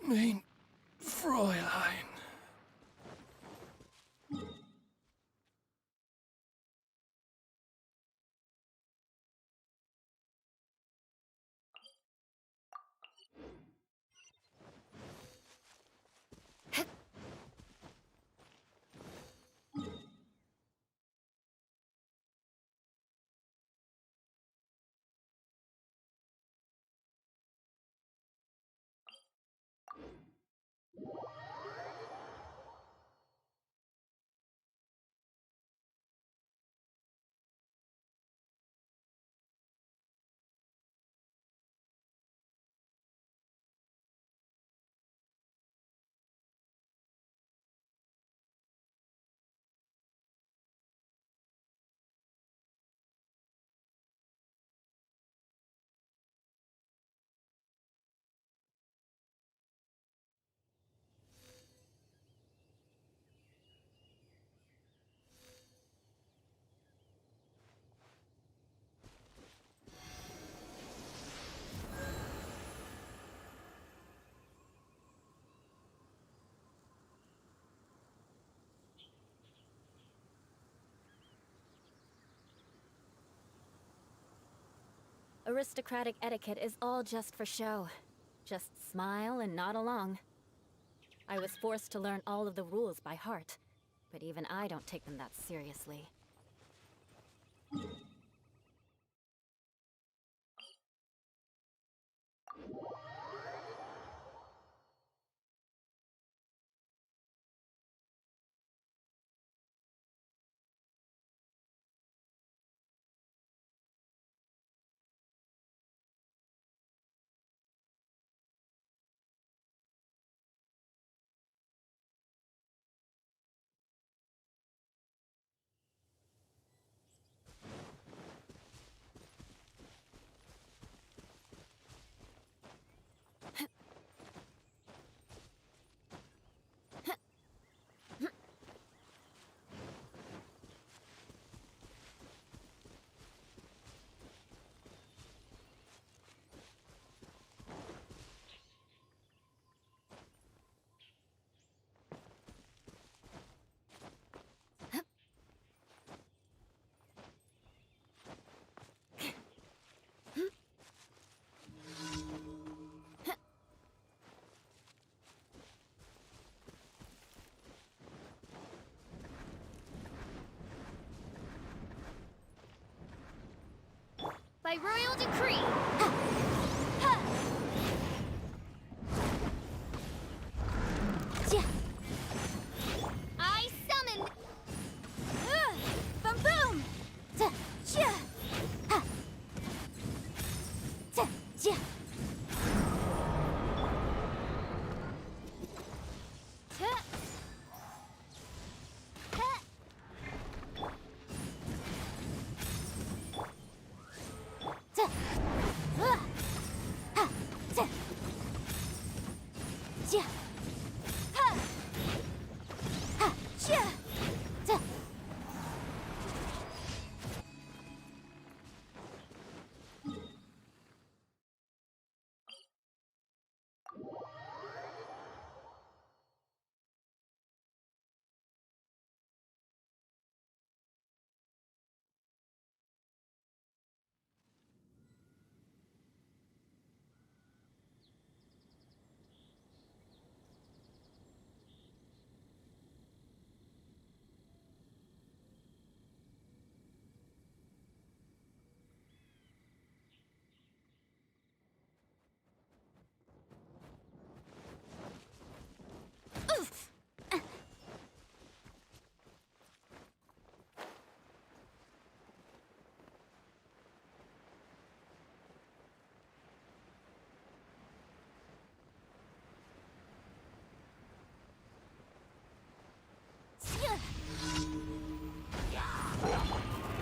Mein Fräulein. Aristocratic etiquette is all just for show. Just smile and nod along. I was forced to learn all of the rules by heart, but even I don't take them that seriously. By royal decree! I summon... Boom boom!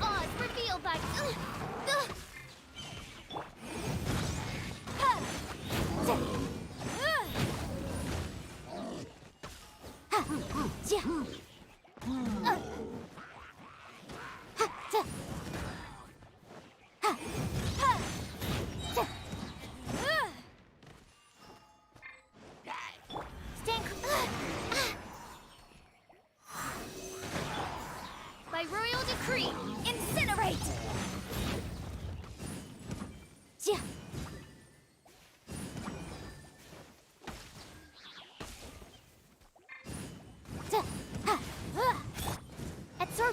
Oz revealed by...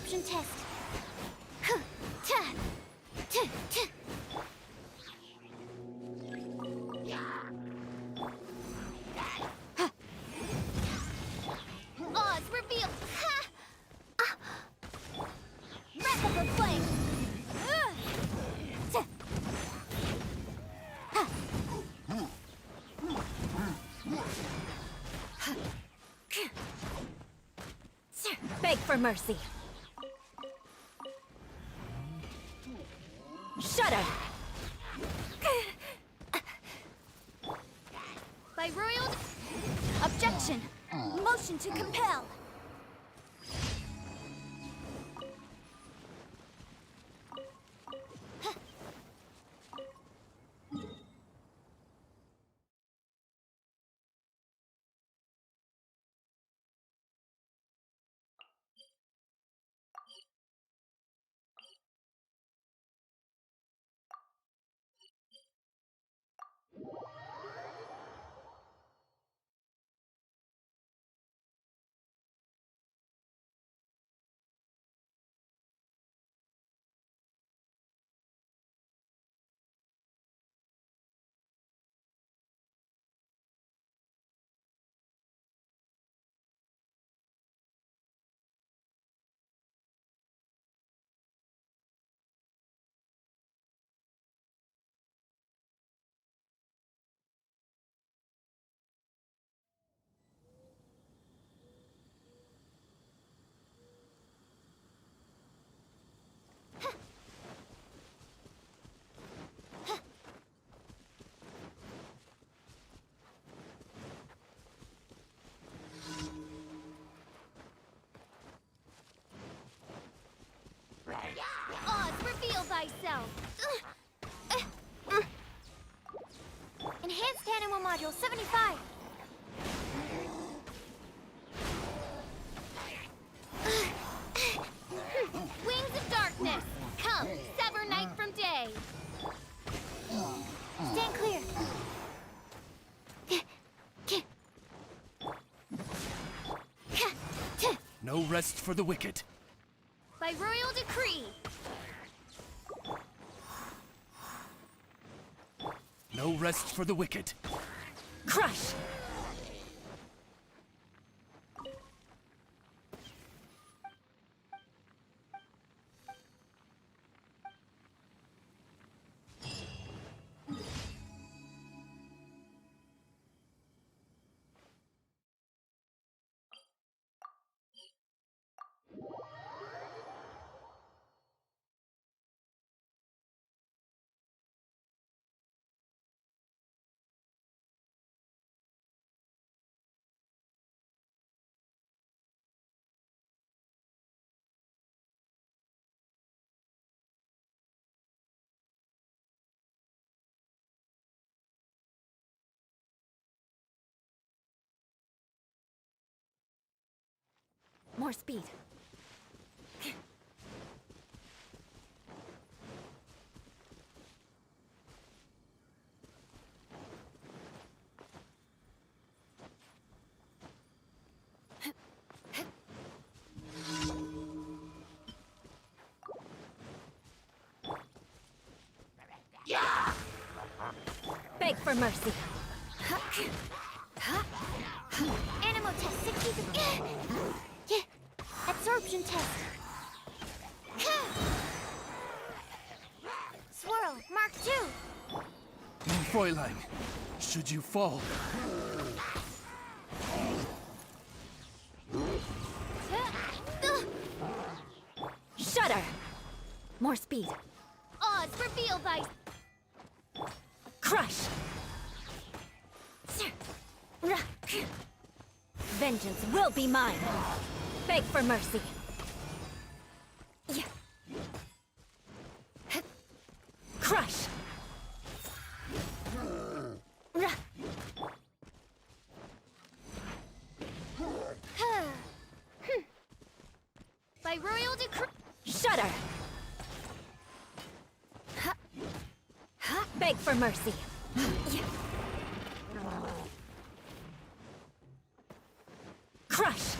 Absorption test. Huh, ta, ta, ta. Huh. Oz revealed. Ha! Ah. Wreck of the flame. Ta. Ha. Beg for mercy. Shudder. By royal objection. Motion to compel. Oz, reveal thyself. Enhanced Animal Module 75. Wings of Darkness. Come, sever night from day. Stand clear. No rest for the wicked. By royal decree. No rest for the wicked. Crush. More speed. Beg for mercy. Animal test 60. Absorption test. Swirl, Mark 2. Fräulein, should you fall, Shudder. More speed. Oz, reveal thy. Crush. Vengeance will be mine. Beg for mercy. Crush. By royal decree. Shudder. Beg for mercy. Crush.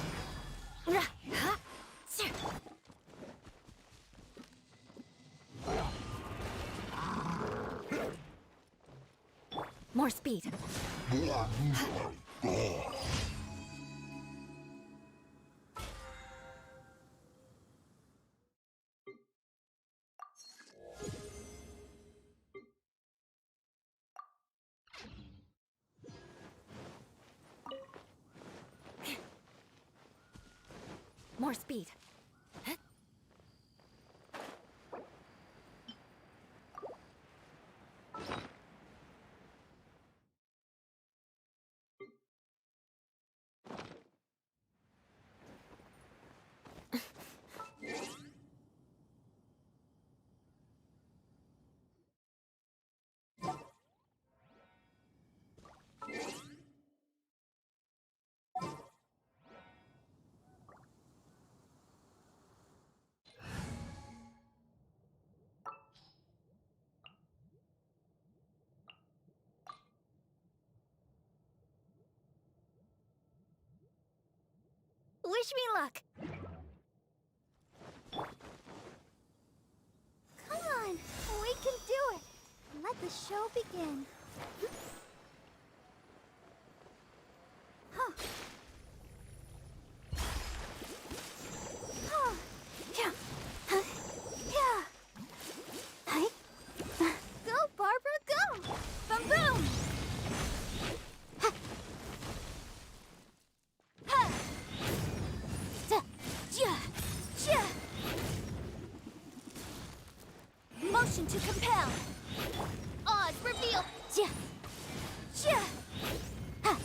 More speed. More speed. Wish me luck. Come on, we can do it. Let the show begin. Huh. Huh. Yeah. Huh. Yeah. Hi. Go, Barbara, go! Boom, boom! Ha. Ha. Da. Ja. Ja. Motion to compel. Odds reveal. Ja. Ja. Ha.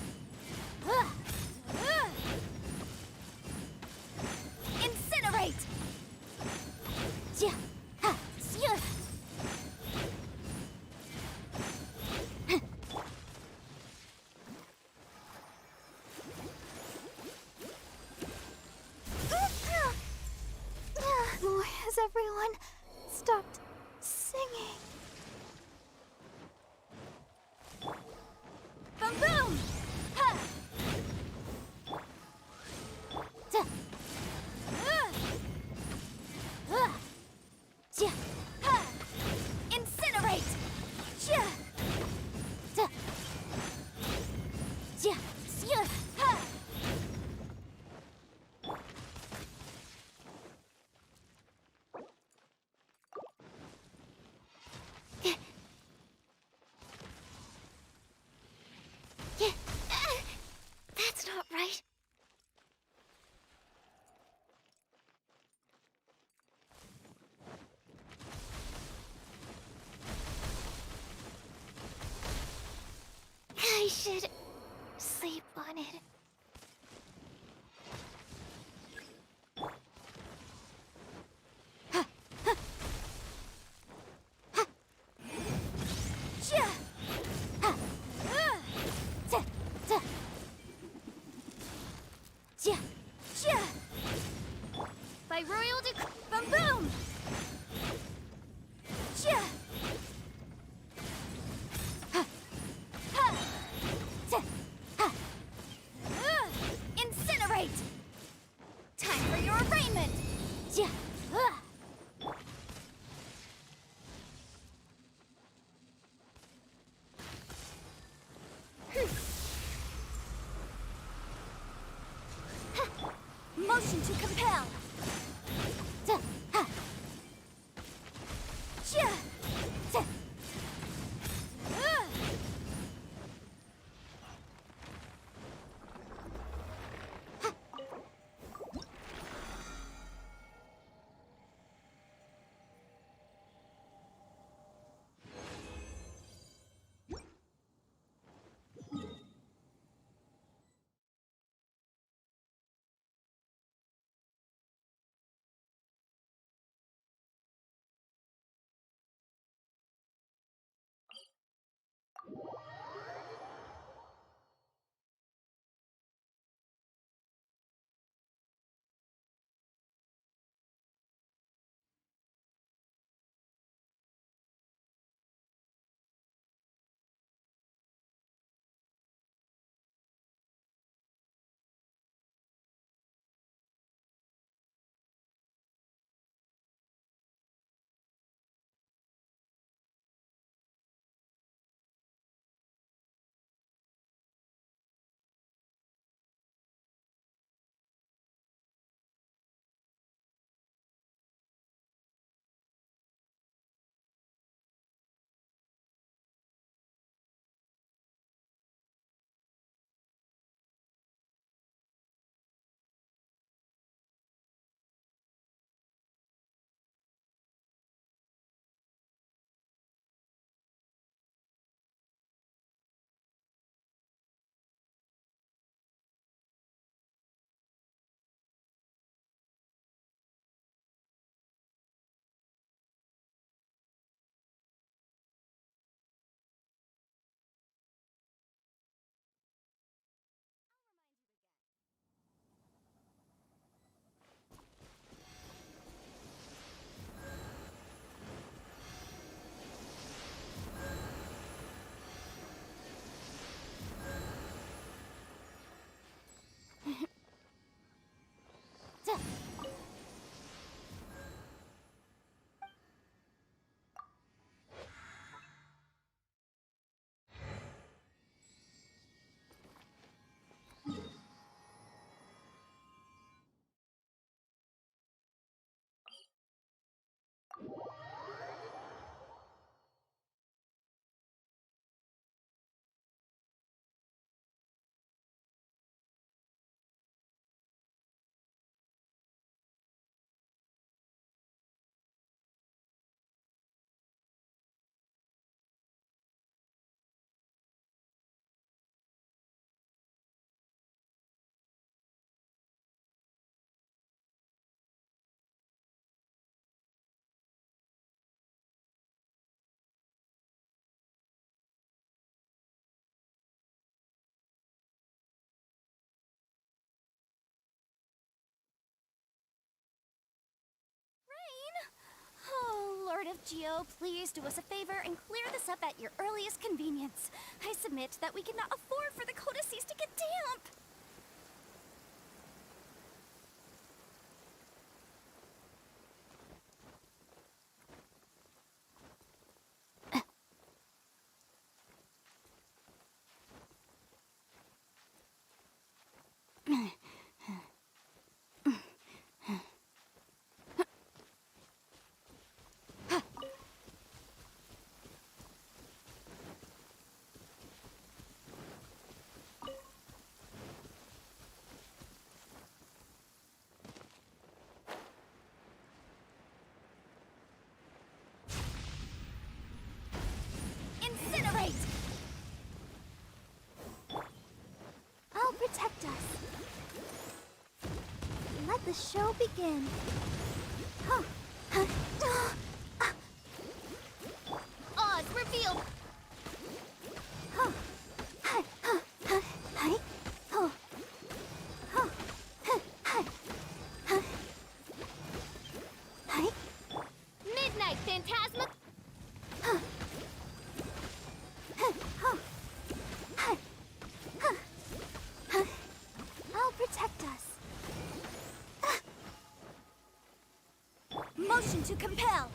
Incinerate. Ja. Ha. Ja. Has everyone stopped singing? Boom boom! Ha! Da! Ja! Ha! Incinerate! Ja! Da! Ja! Ja! Ha! Yeah. That's not right. I should sleep on it. Ja! Ha! Da! Da! Ja! Ja! By royal decree. Boom boom! Ja! Ha! Ha! Da! Ha! Incinerate! Time for your arraignment! Ja! Motion to compel. Da, ha. Ja. Da. of Geo, please do us a favor and clear this up at your earliest convenience. I submit that we cannot afford for the codices to get damp. Incinerate! I'll protect us. Let the show begin. Huh. Oz revealed! Huh. Hi. Hi. Oh. Huh. Hi. Hi. Midnight Phantasma. Huh. I'll protect us. Motion to compel.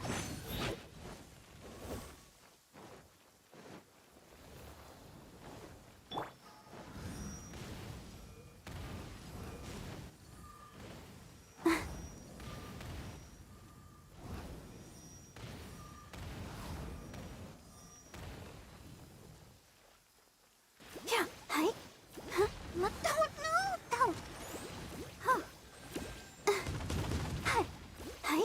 Yeah, hi. Huh? No, no. Huh. Hi. Hi.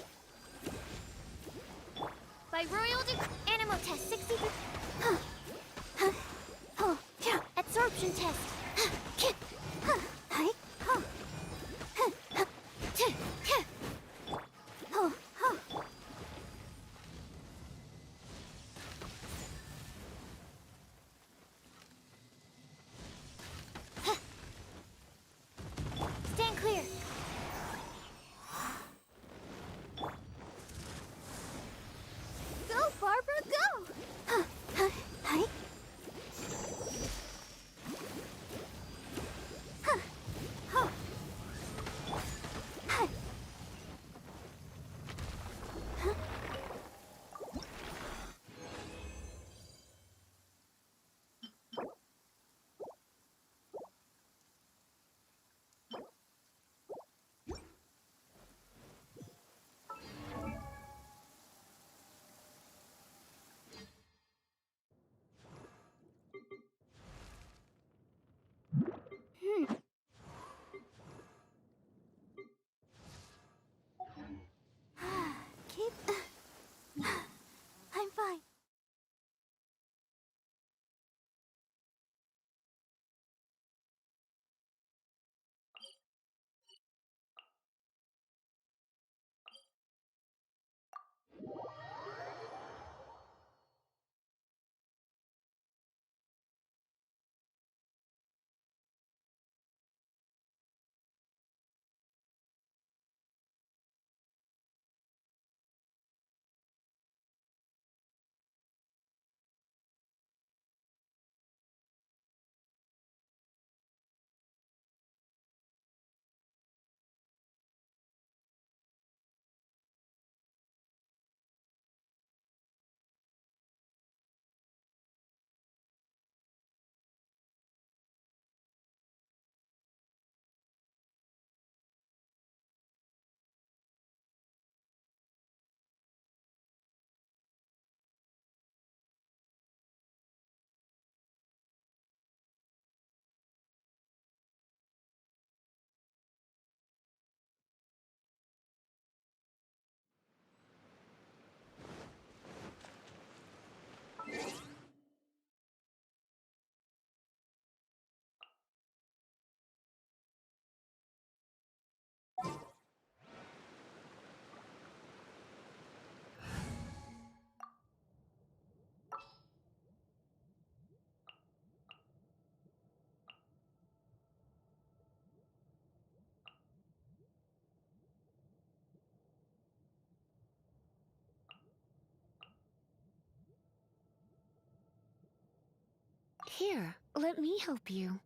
Here, let me help you.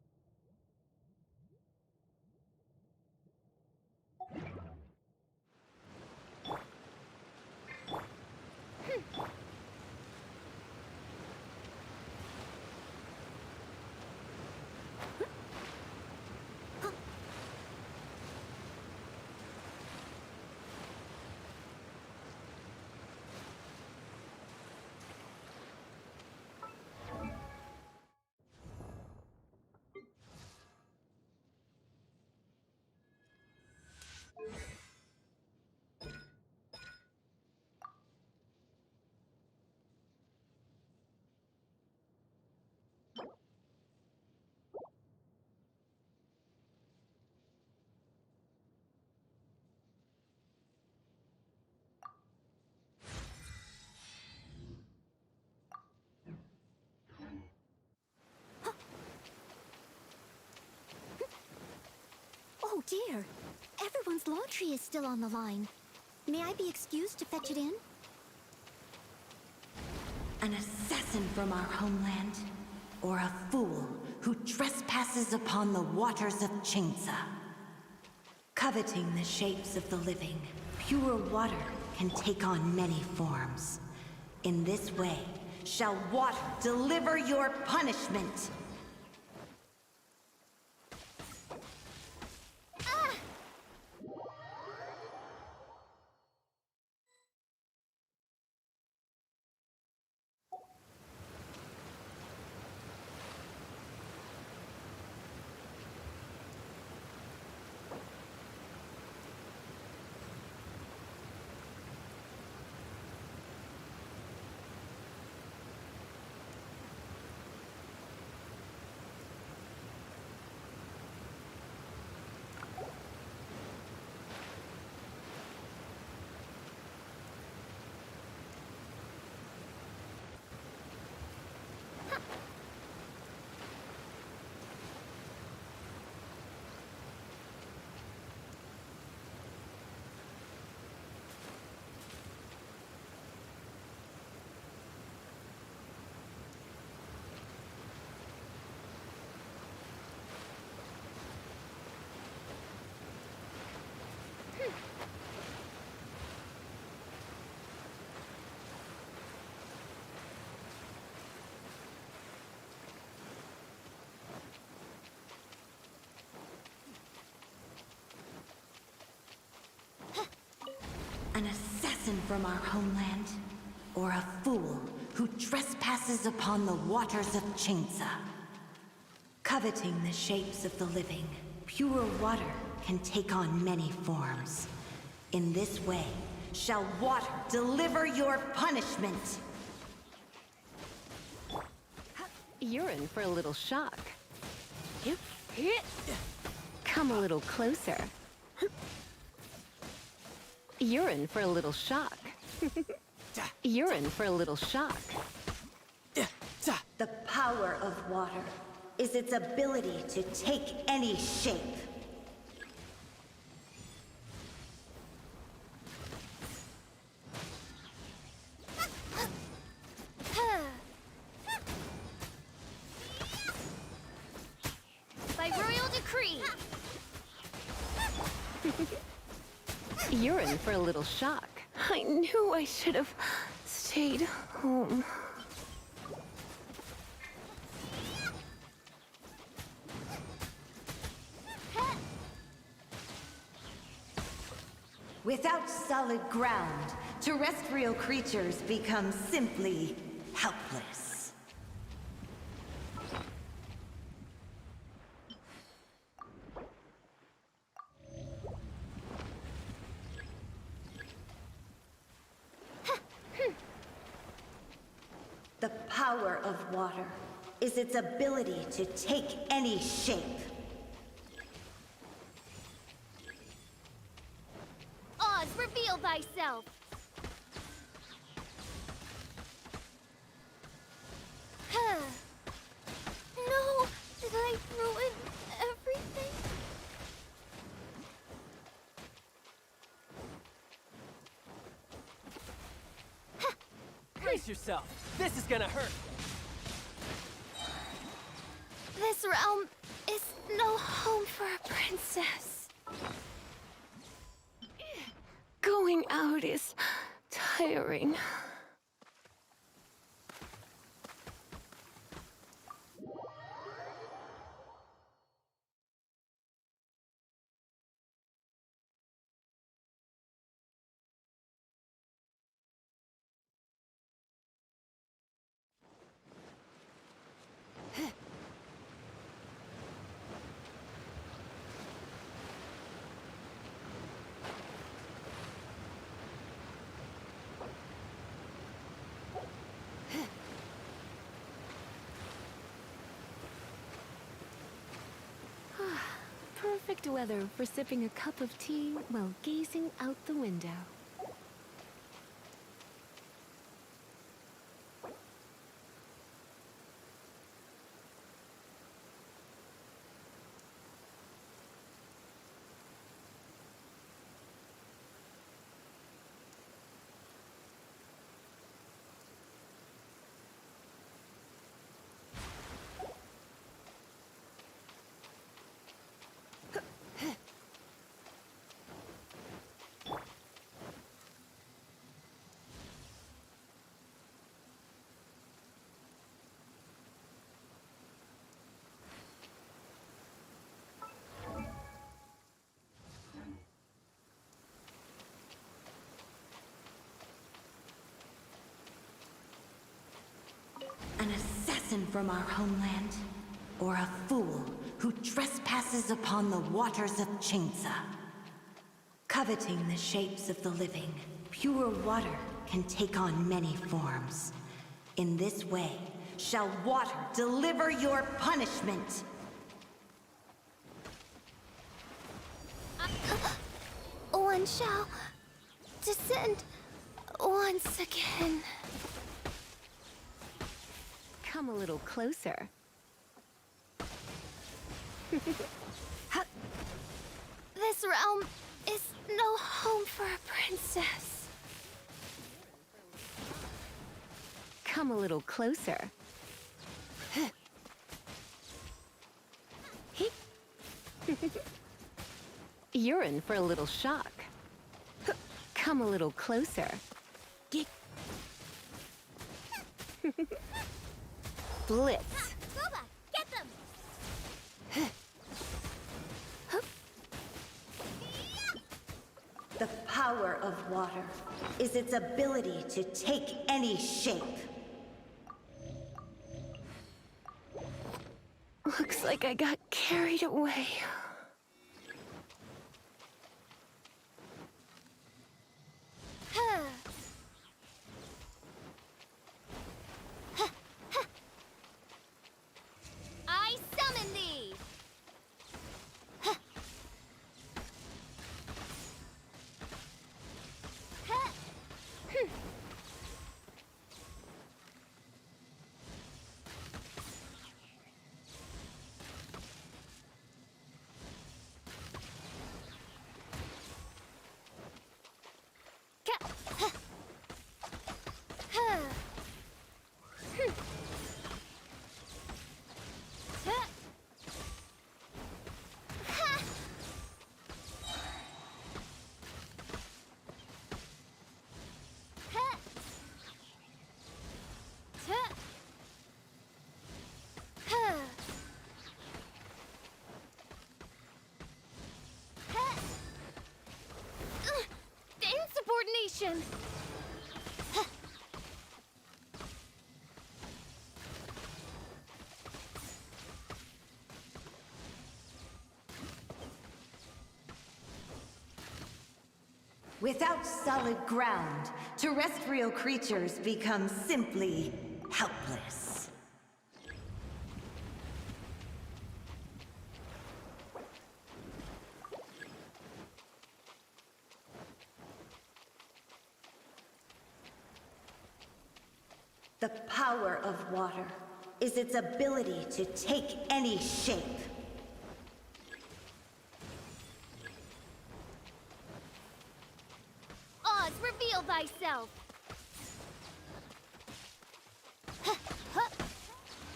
Oh dear. Everyone's laundry is still on the line. May I be excused to fetch it in? An assassin from our homeland, or a fool who trespasses upon the waters of Chainsa. Coveting the shapes of the living, pure water can take on many forms. In this way, shall water deliver your punishment. An assassin from our homeland, or a fool who trespasses upon the waters of Chainsa. Coveting the shapes of the living, pure water can take on many forms. In this way, shall water deliver your punishment. You're in for a little shock. Come a little closer. You're in for a little shock. You're in for a little shock. The power of water is its ability to take any shape. By royal decree! You're in for a little shock. I knew I should have stayed home. Without solid ground, terrestrial creatures become simply helpless. The power of water is its ability to take any shape. Oz, reveal thyself! No! Did I ruin everything? Brace yourself. This is gonna hurt. This realm is no home for a princess. Going out is tiring. Perfect weather for sipping a cup of tea while gazing out the window. An assassin from our homeland, or a fool who trespasses upon the waters of Chainsa. Coveting the shapes of the living, pure water can take on many forms. In this way, shall water deliver your punishment. One shall descend once again. Come a little closer. This realm is no home for a princess. Come a little closer. You're in for a little shock. Come a little closer. Blitz. Boba, get them! The power of water is its ability to take any shape. Looks like I got carried away. I summon thee! Insubordination! Without solid ground, terrestrial creatures become simply helpless. The power of water is its ability to take any shape. Oz, reveal thyself!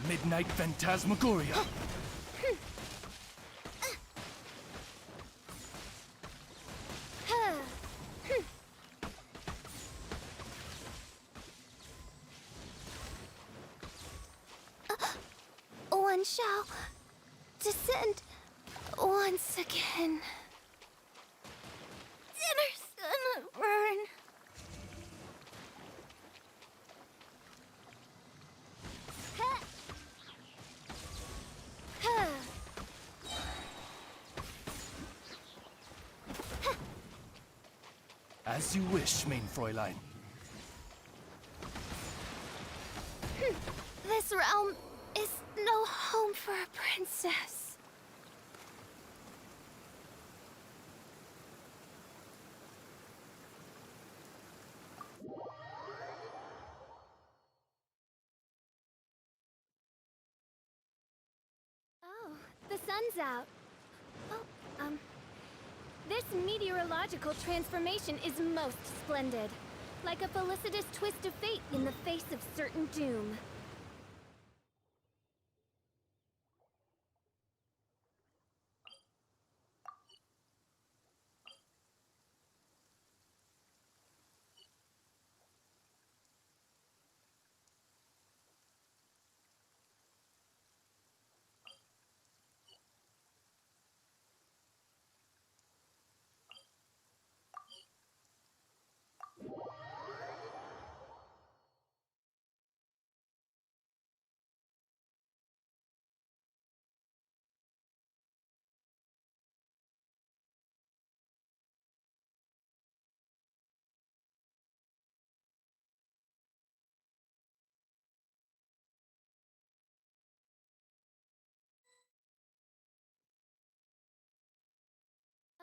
Midnight Phantasmagoria. shall descend once again. Dinner's gonna burn. As you wish, main Fräulein. This realm is no home for a princess. Oh, the sun's out. Oh, this meteorological transformation is most splendid. Like a felicitous twist of fate in the face of certain doom.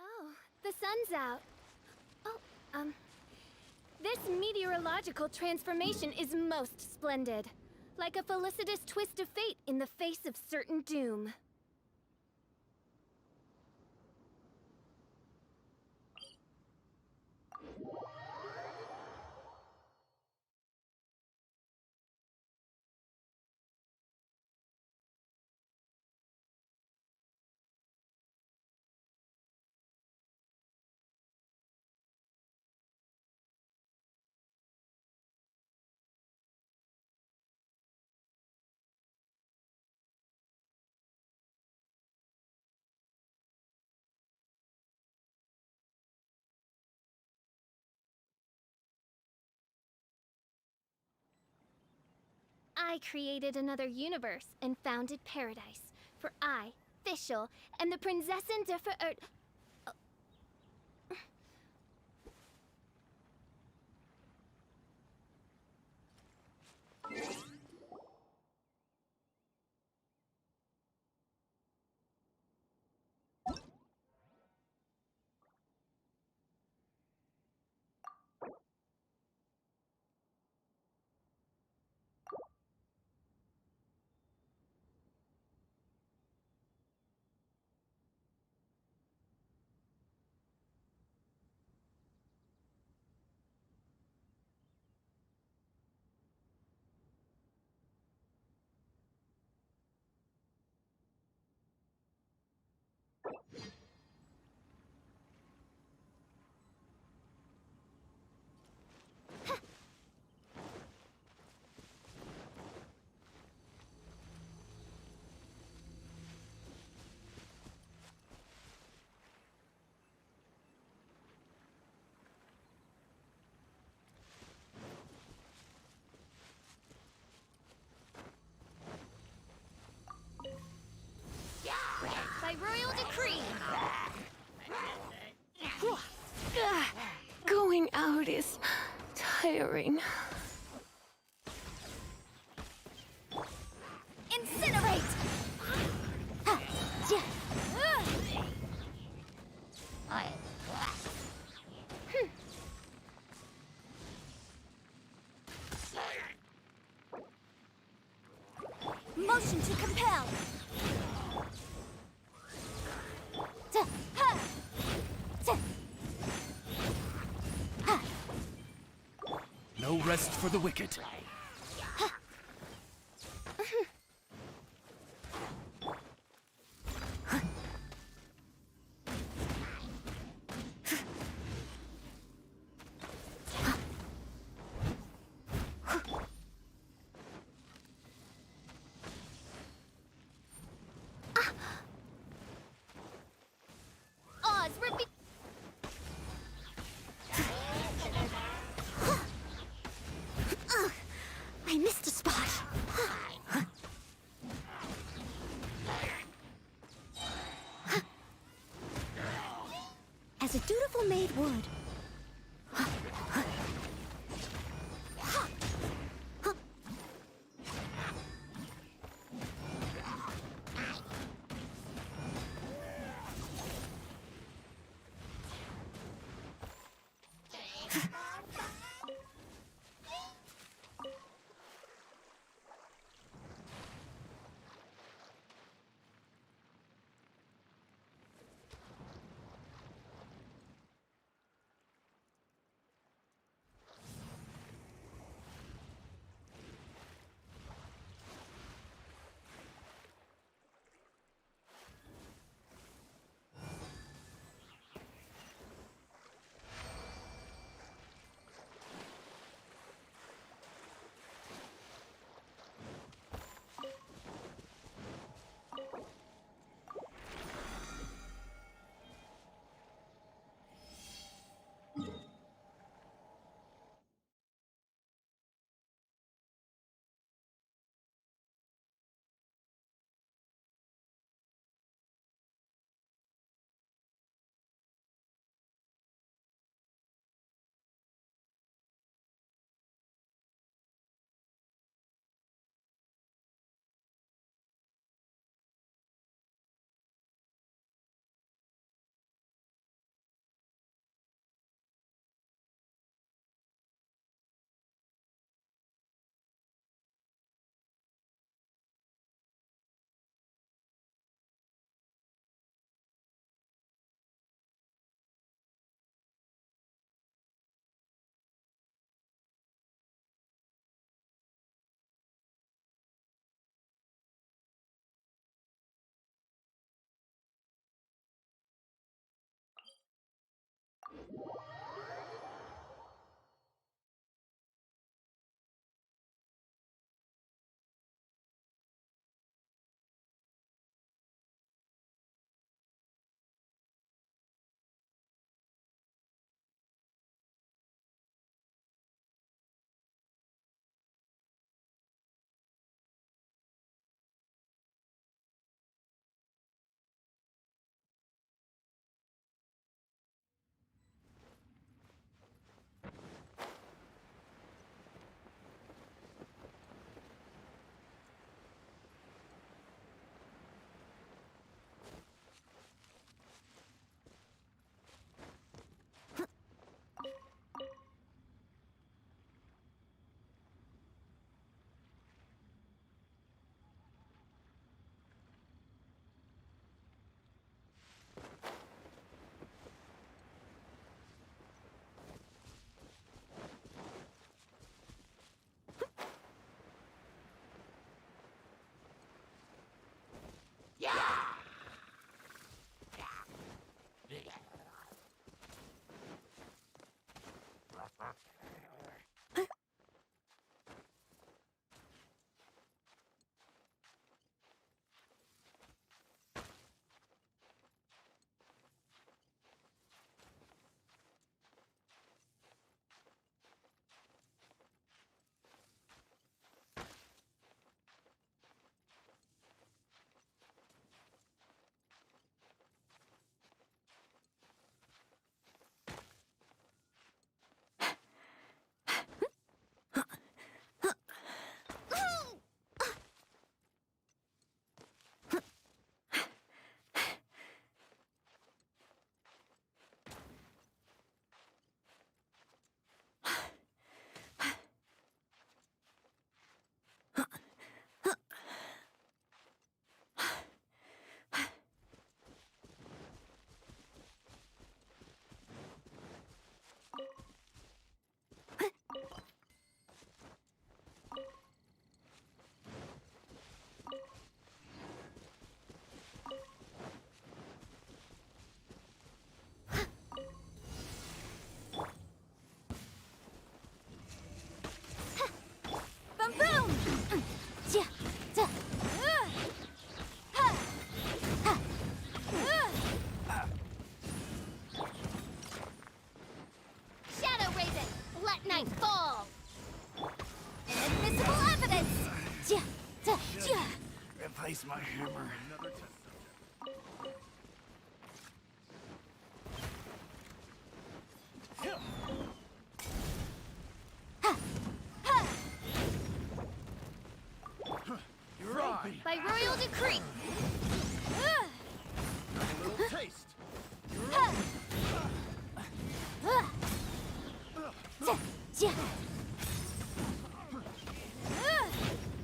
Oh, the sun's out. Oh, this meteorological transformation is most splendid. Like a felicitous twist of fate in the face of certain doom. I created another universe and founded paradise. For I, Fischl, am the Prinzessin der Verirrt... By royal decree! Going out is tiring. Incinerate! Motion to compel! No rest for the wicked. as a dutiful maid would. Replace my hammer.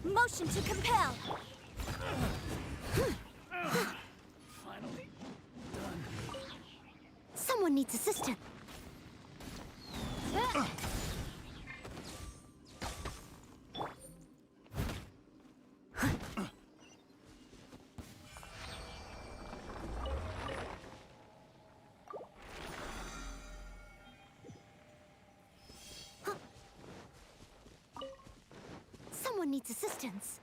Motion to compel. Finally done. Someone needs assistance. Someone needs assistance.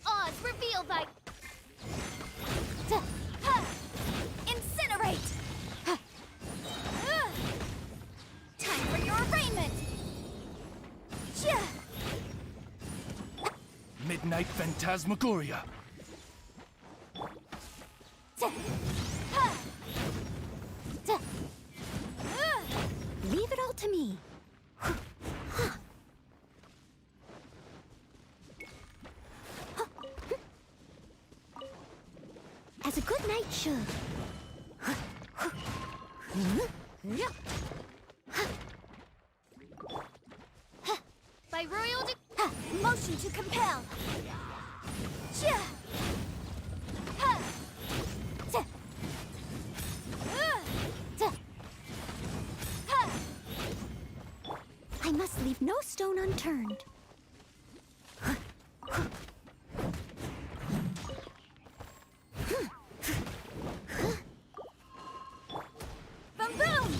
Oz, reveal thy... Incinerate! Time for your arraignment! Midnight Phantasmagoria. Leave it all to me. As a good knight should. By royal motion to compel. I must leave no stone unturned. Boom boom!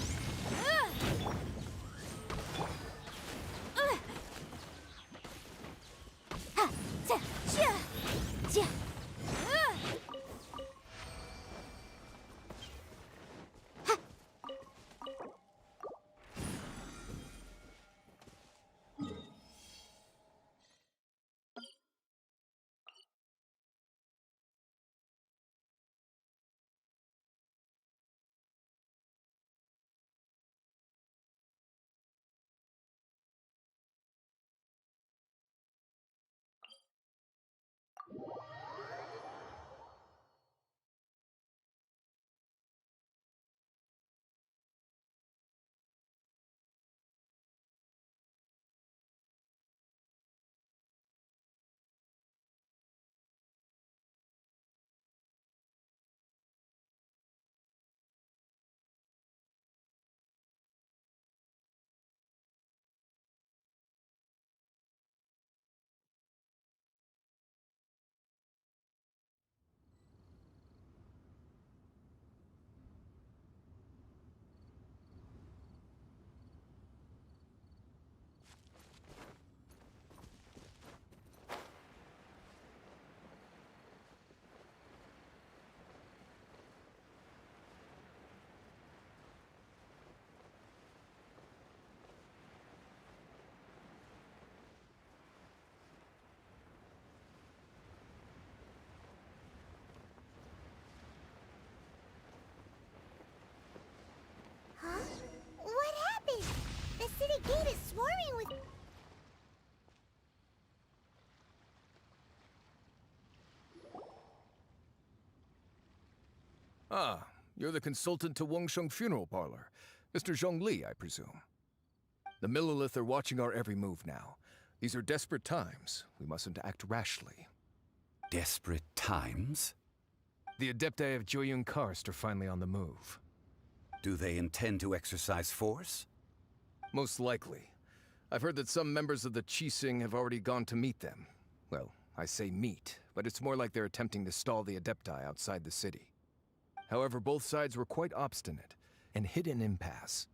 Huh? What happened? The city gate is swarming with... Ah, you're the consultant to Wengsheng Funeral Parlor. Mr. Zhongli, I presume. The Millilith are watching our every move now. These are desperate times. We mustn't act rashly. Desperate times? The Adepti of Joyun Karst are finally on the move. Do they intend to exercise force? Most likely. I've heard that some members of the Qixing have already gone to meet them. Well, I say meet, but it's more like they're attempting to stall the Adepti outside the city. However, both sides were quite obstinate and hit an impasse.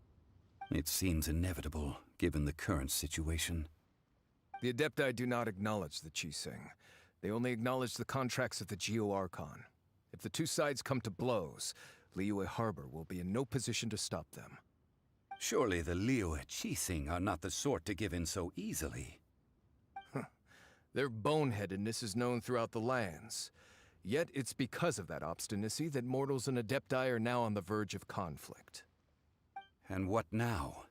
It seems inevitable, given the current situation. The Adepti do not acknowledge the Qixing. They only acknowledge the contracts of the Geo-Archon. If the two sides come to blows, Liyue Harbor will be in no position to stop them. Surely the Liyue Qixing are not the sort to give in so easily. Their boneheadedness is known throughout the lands. Yet it's because of that obstinacy that mortals and Adepti are now on the verge of conflict. And what now?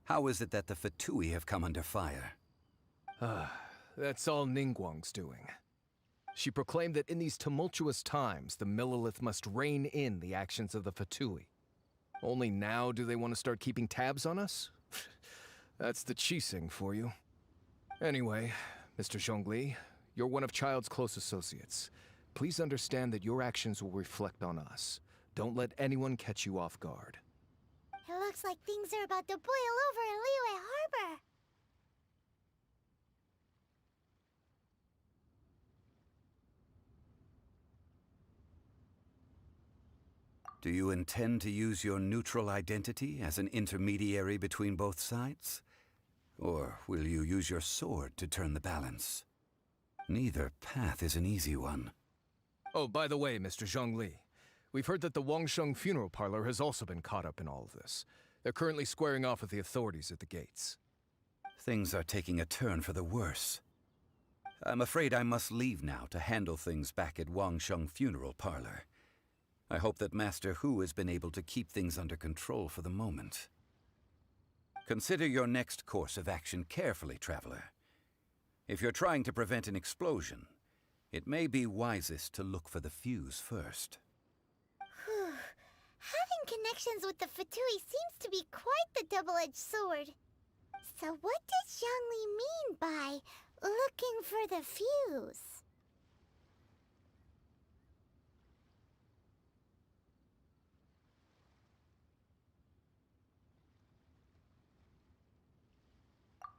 How is it that the Fatui have come under fire? That's all Ningguang's doing. She proclaimed that in these tumultuous times, the Millelith must rein in the actions of the Fatui. Only now do they want to start keeping tabs on us? That's the Qixing for you. Anyway, Mr. Zhongli, you're one of Child's close associates. Please understand that your actions will reflect on us. Don't let anyone catch you off guard. It looks like things are about to boil over in Liyue Harbor. Do you intend to use your neutral identity as an intermediary between both sides? Or will you use your sword to turn the balance? Neither path is an easy one. Oh, by the way, Mr. Zhongli, we've heard that the Wangsheng funeral parlor has also been caught up in all of this. They're currently squaring off with the authorities at the gates. Things are taking a turn for the worse. I'm afraid I must leave now to handle things back at Wangsheng funeral parlor. I hope that Master Hu has been able to keep things under control for the moment. Consider your next course of action carefully, Traveler. If you're trying to prevent an explosion, it may be wisest to look for the fuse first. Having connections with the Fatui seems to be quite the double-edged sword. So what does Zhongli mean by looking for the fuse?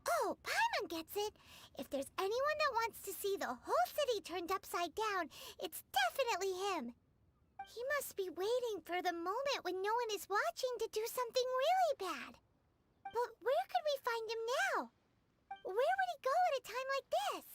Oh, Paimon gets it. If there's anyone that wants to see the whole city turned upside down, it's definitely him. He must be waiting for the moment when no one is watching to do something really bad. But where could we find him now? Where would he go at a time like this?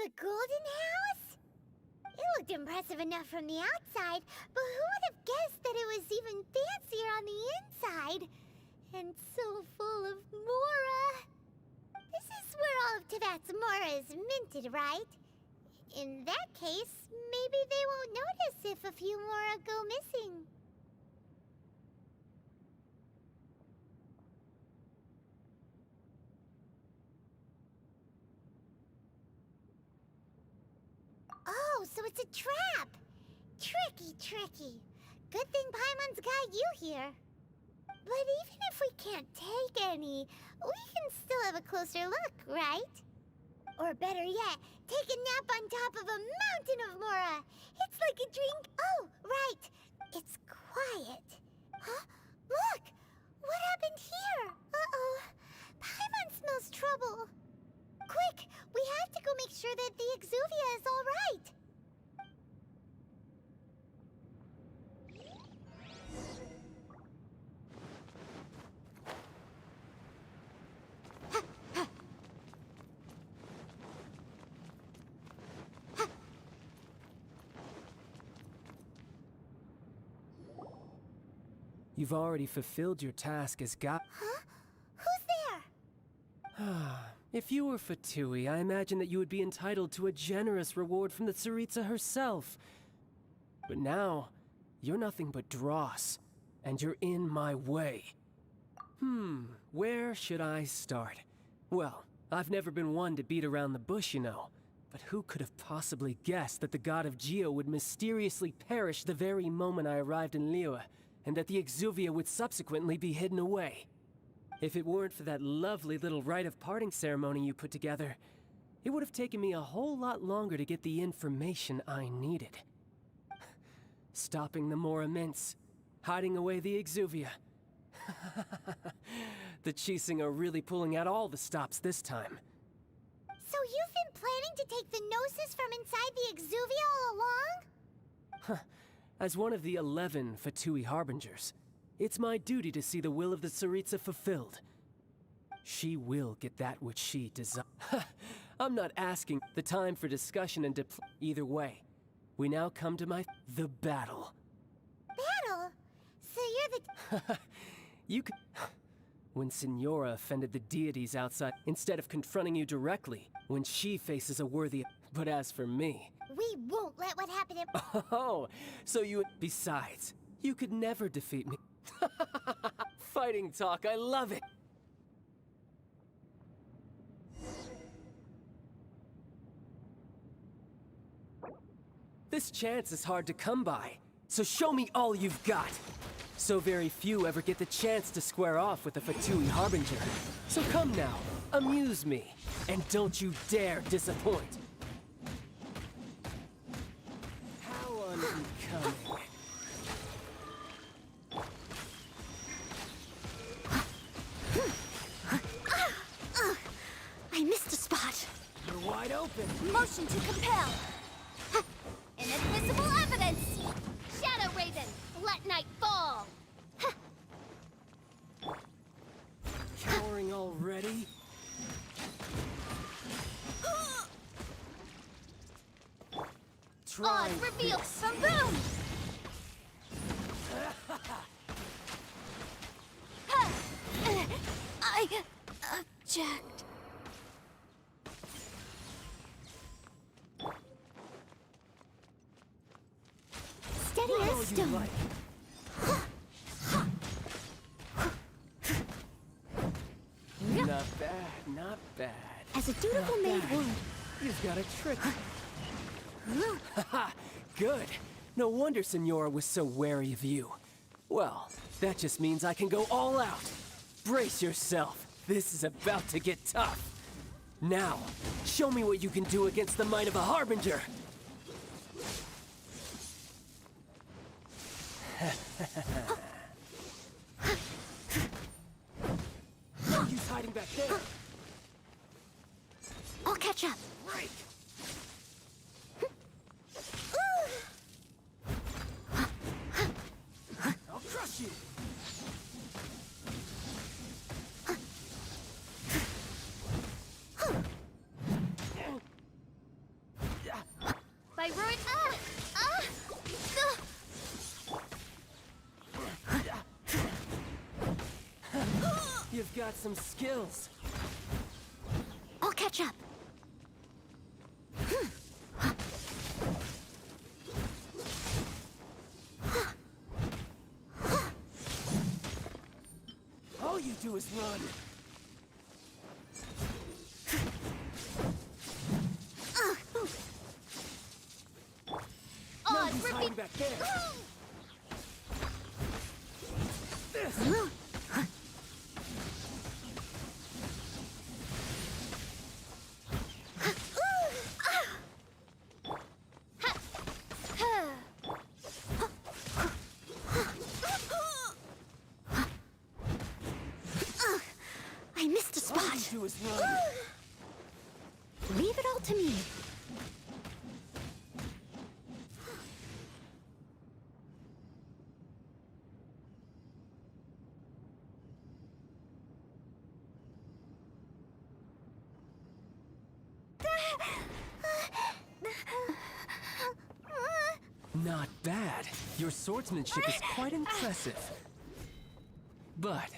The golden house? It looked impressive enough from the outside, but who would have guessed that it was even fancier on the inside? And so full of Mora. This is where all of Teyvat's Mora is minted, right? In that case, maybe they won't notice if a few Mora go missing. Oh, so it's a trap! Tricky, tricky. Good thing Paimon's got you here. But even if we can't take any, we can still have a closer look, right? Or better yet, take a nap on top of a mountain of Mora. It's like a drink. Oh, right. It's quiet. Huh? Look! What happened here? Uh-oh. Paimon smells trouble. Quick! We have to go make sure that the Exuvia is all right. You've already fulfilled your task as God. Huh? Who's there? If you were Fatui, I imagine that you would be entitled to a generous reward from the Tsaritsa herself. But now, you're nothing but dross, and you're in my way. Where should I start? Well, I've never been one to beat around the bush, you know. But who could have possibly guessed that the god of Geo would mysteriously perish the very moment I arrived in Liyue, and that the Exuvia would subsequently be hidden away? If it weren't for that lovely little rite of parting ceremony you put together, it would have taken me a whole lot longer to get the information I needed. Stopping the Mora Mints, hiding away the Exuvia. The Chising are really pulling out all the stops this time. So you've been planning to take the Gnosis from inside the Exuvia all along? As one of the 11 Fatui Harbingers, it's my duty to see the will of the Tsaritsa fulfilled. She will get that which she desires. I'm not asking the time for discussion and either way. We now come to the battle. Battle? So you're the... You could... When Signora offended the deities outside, instead of confronting you directly, when she faces a worthy... But as for me... We won't let what happened at... Oh, so you... Besides, you could never defeat me. Fighting talk, I love it! This chance is hard to come by, so show me all you've got! So very few ever get the chance to square off with a Fatui Harbinger. So come now, amuse me, and don't you dare disappoint! How unbecoming. I missed a spot. You're wide open. Motion to compel. Inadmissible evidence. Shadow Raven, let night fall. Cowering already? Try Odd reveal from boom. I object. Steady as stone. Like. Not bad, not bad. As a dutiful maid would. You've got a trick. Haha, good. No wonder Signora was so wary of you. Well, that just means I can go all out. Brace yourself. This is about to get tough. Now, show me what you can do against the might of a Harbinger. No use hiding back there. I'll catch up. Right. I'll crush you. You've got some skills. I'll catch up. All you do is run. Oh, He's hiding back there. I missed a All spot. you do is run. Leave it all to me. Not bad. Your swordsmanship is quite impressive. But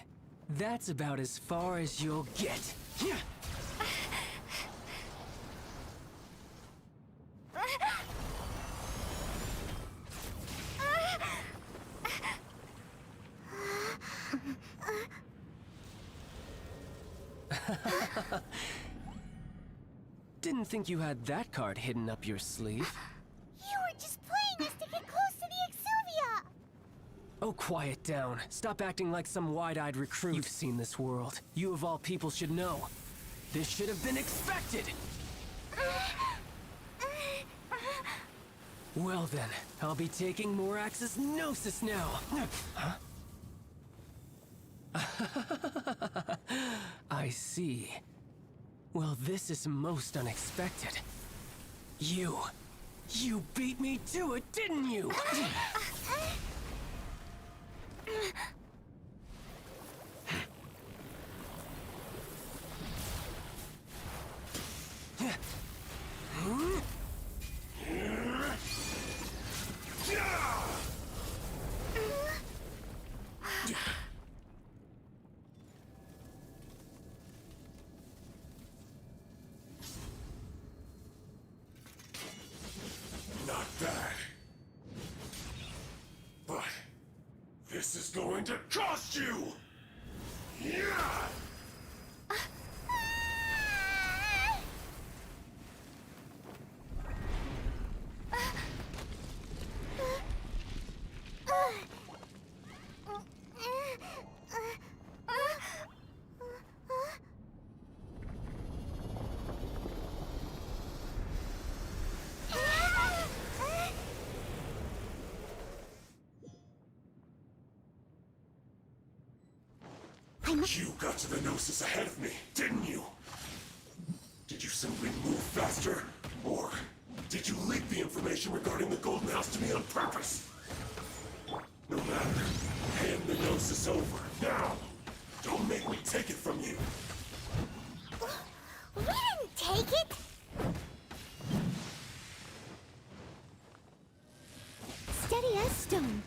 that's about as far as you'll get. Didn't think you had that card hidden up your sleeve. You were just playing us to get close to the Exuvia! Oh, quiet down. Stop acting like some wide-eyed recruit. You've seen this world. You of all people should know. This should have been expected! Well then, I'll be taking Morax's Gnosis now. Huh? I see. Well, this is most unexpected. You beat me to it, didn't you? Not bad. But this is going to cost you! Yeah! You got to the Gnosis ahead of me, didn't you? Did you simply move faster? Or did you leak the information regarding the Golden House to me on purpose? No matter. Hand the Gnosis over, now! Don't make me take it from you! We didn't take it! Steady as stone.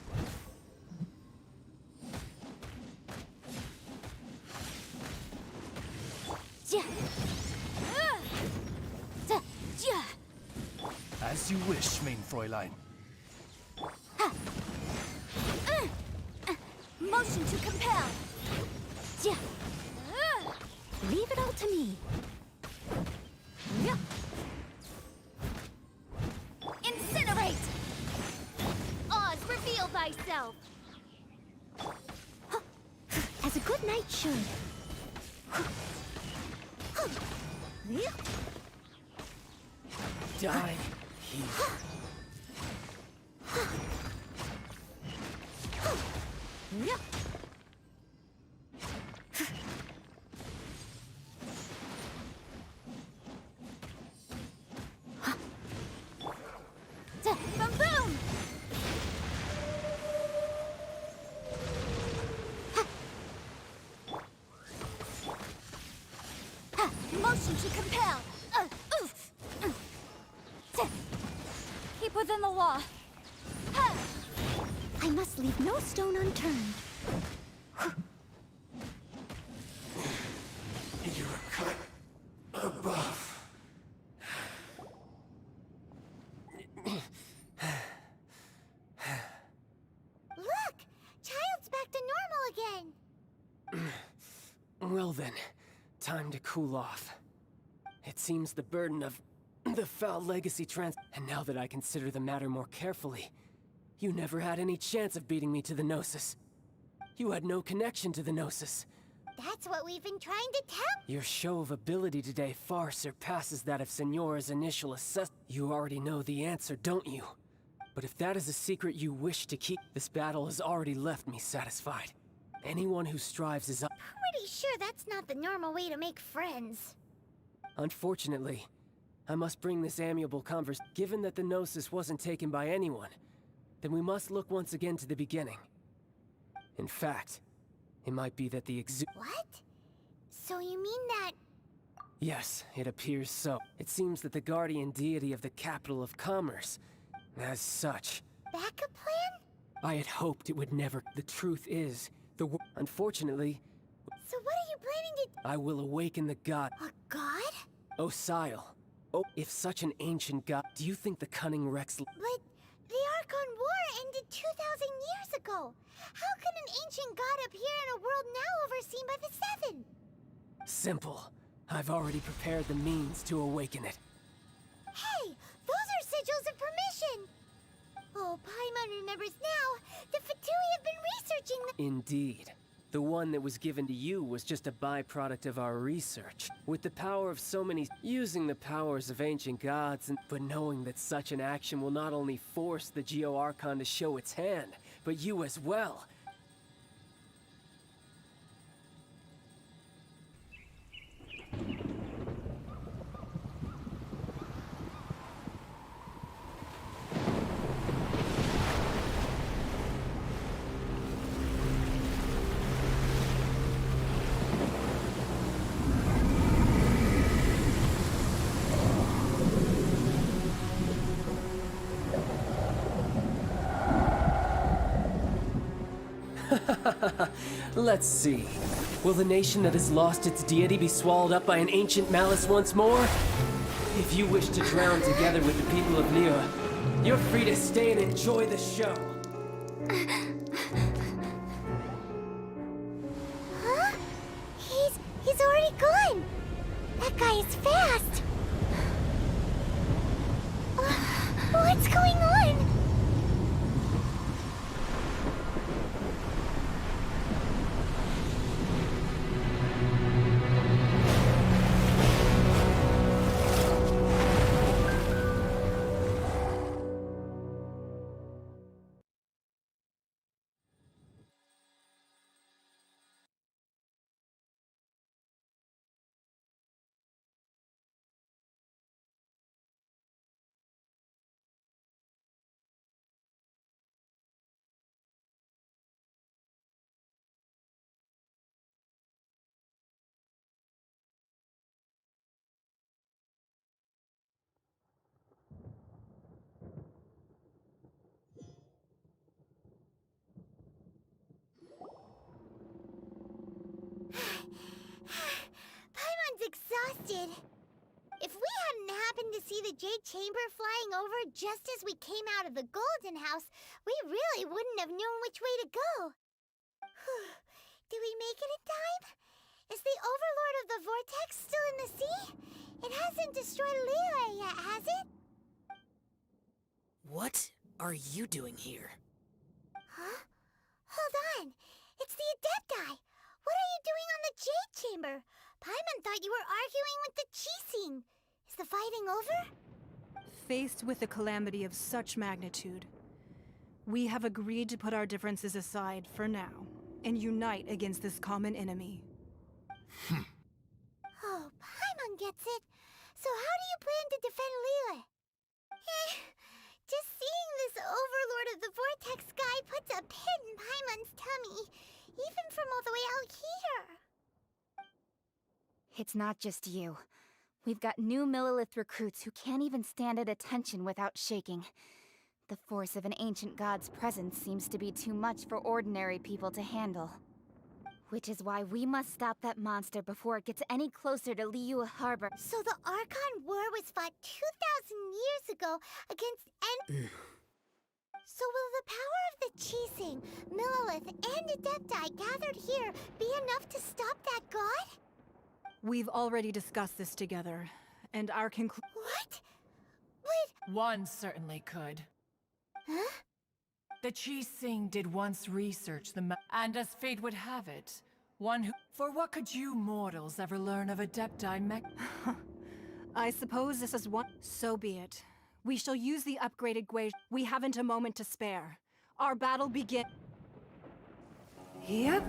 As you wish, main Fräulein. Motion to compel. Leave it all to me. Incinerate! Oz, reveal thyself! As a good knight should. Die here. Boom boom! Motion to compel! Oof. Keep within the law. I must leave no stone unturned. Well then, time to cool off. It seems the burden of the foul legacy And now that I consider the matter more carefully, you never had any chance of beating me to the Gnosis. You had no connection to the Gnosis. That's what we've been trying to tell. Your show of ability today far surpasses that of Senora's initial assessment. You already know the answer, don't you? But if that is a secret you wish to keep, this battle has already left me satisfied. Anyone who strives is up. Pretty sure that's not the normal way to make friends. Unfortunately, I must bring this amiable conversation. Given that the Gnosis wasn't taken by anyone, then we must look once again to the beginning. In fact, it might be that the What? So you mean that... Yes, it appears so. It seems that the guardian deity of the capital of commerce, as such... Backup plan? I had hoped it would never... The truth is, unfortunately... So what are you planning to... I will awaken the god... A god? Osile. Oh, if such an ancient god... Do you think the cunning Rex... But the Archon War ended 2,000 years ago. How can an ancient god appear in a world now overseen by the Seven? Simple. I've already prepared the means to awaken it. Hey, those are sigils of permission! Oh, Paimon remembers now. The Fatui have been researching the... Indeed. The one that was given to you was just a byproduct of our research. With the power of so many... Using the powers of ancient gods, but knowing that such an action will not only force the Geo Archon to show its hand, but you as well. Let's see. Will the nation that has lost its deity be swallowed up by an ancient malice once more? If you wish to drown together with the people of Liyue, you're free to stay and enjoy the show. Huh? He's already gone. That guy is fast. What's going on? Paimon's exhausted. If we hadn't happened to see the Jade Chamber flying over just as we came out of the Golden House, we really wouldn't have known which way to go. Did we make it in time? Is the Overlord of the Vortex still in the sea? It hasn't destroyed Liyue yet, has it? What are you doing here? Huh? Hold on. It's the Adepti. What are you doing on the Jade Chamber? Paimon thought you were arguing with the Qixing. Is the fighting over? Faced with a calamity of such magnitude, we have agreed to put our differences aside for now and unite against this common enemy. Oh, Paimon gets it. So how do you plan to defend Liyue? Just seeing this Overlord of the Vortex guy puts a pit in Paimon's tummy, even from all the way out here. It's not just you. We've got new Millilith recruits who can't even stand at attention without shaking. The force of an ancient god's presence seems to be too much for ordinary people to handle. Which is why we must stop that monster before it gets any closer to Liyue Harbor. So the Archon War was fought 2,000 years ago against So will the power of the Qixing, Millilith, and Adepti gathered here be enough to stop that god? We've already discussed this together, and our What? Wait. One certainly could. Huh? The Chi Sing did once research the and as fate would have it, one who— For what could you mortals ever learn of Adepti mech— I suppose this is one. So be it. We shall use the upgraded Gui. We haven't a moment to spare. Our battle begin. Yep.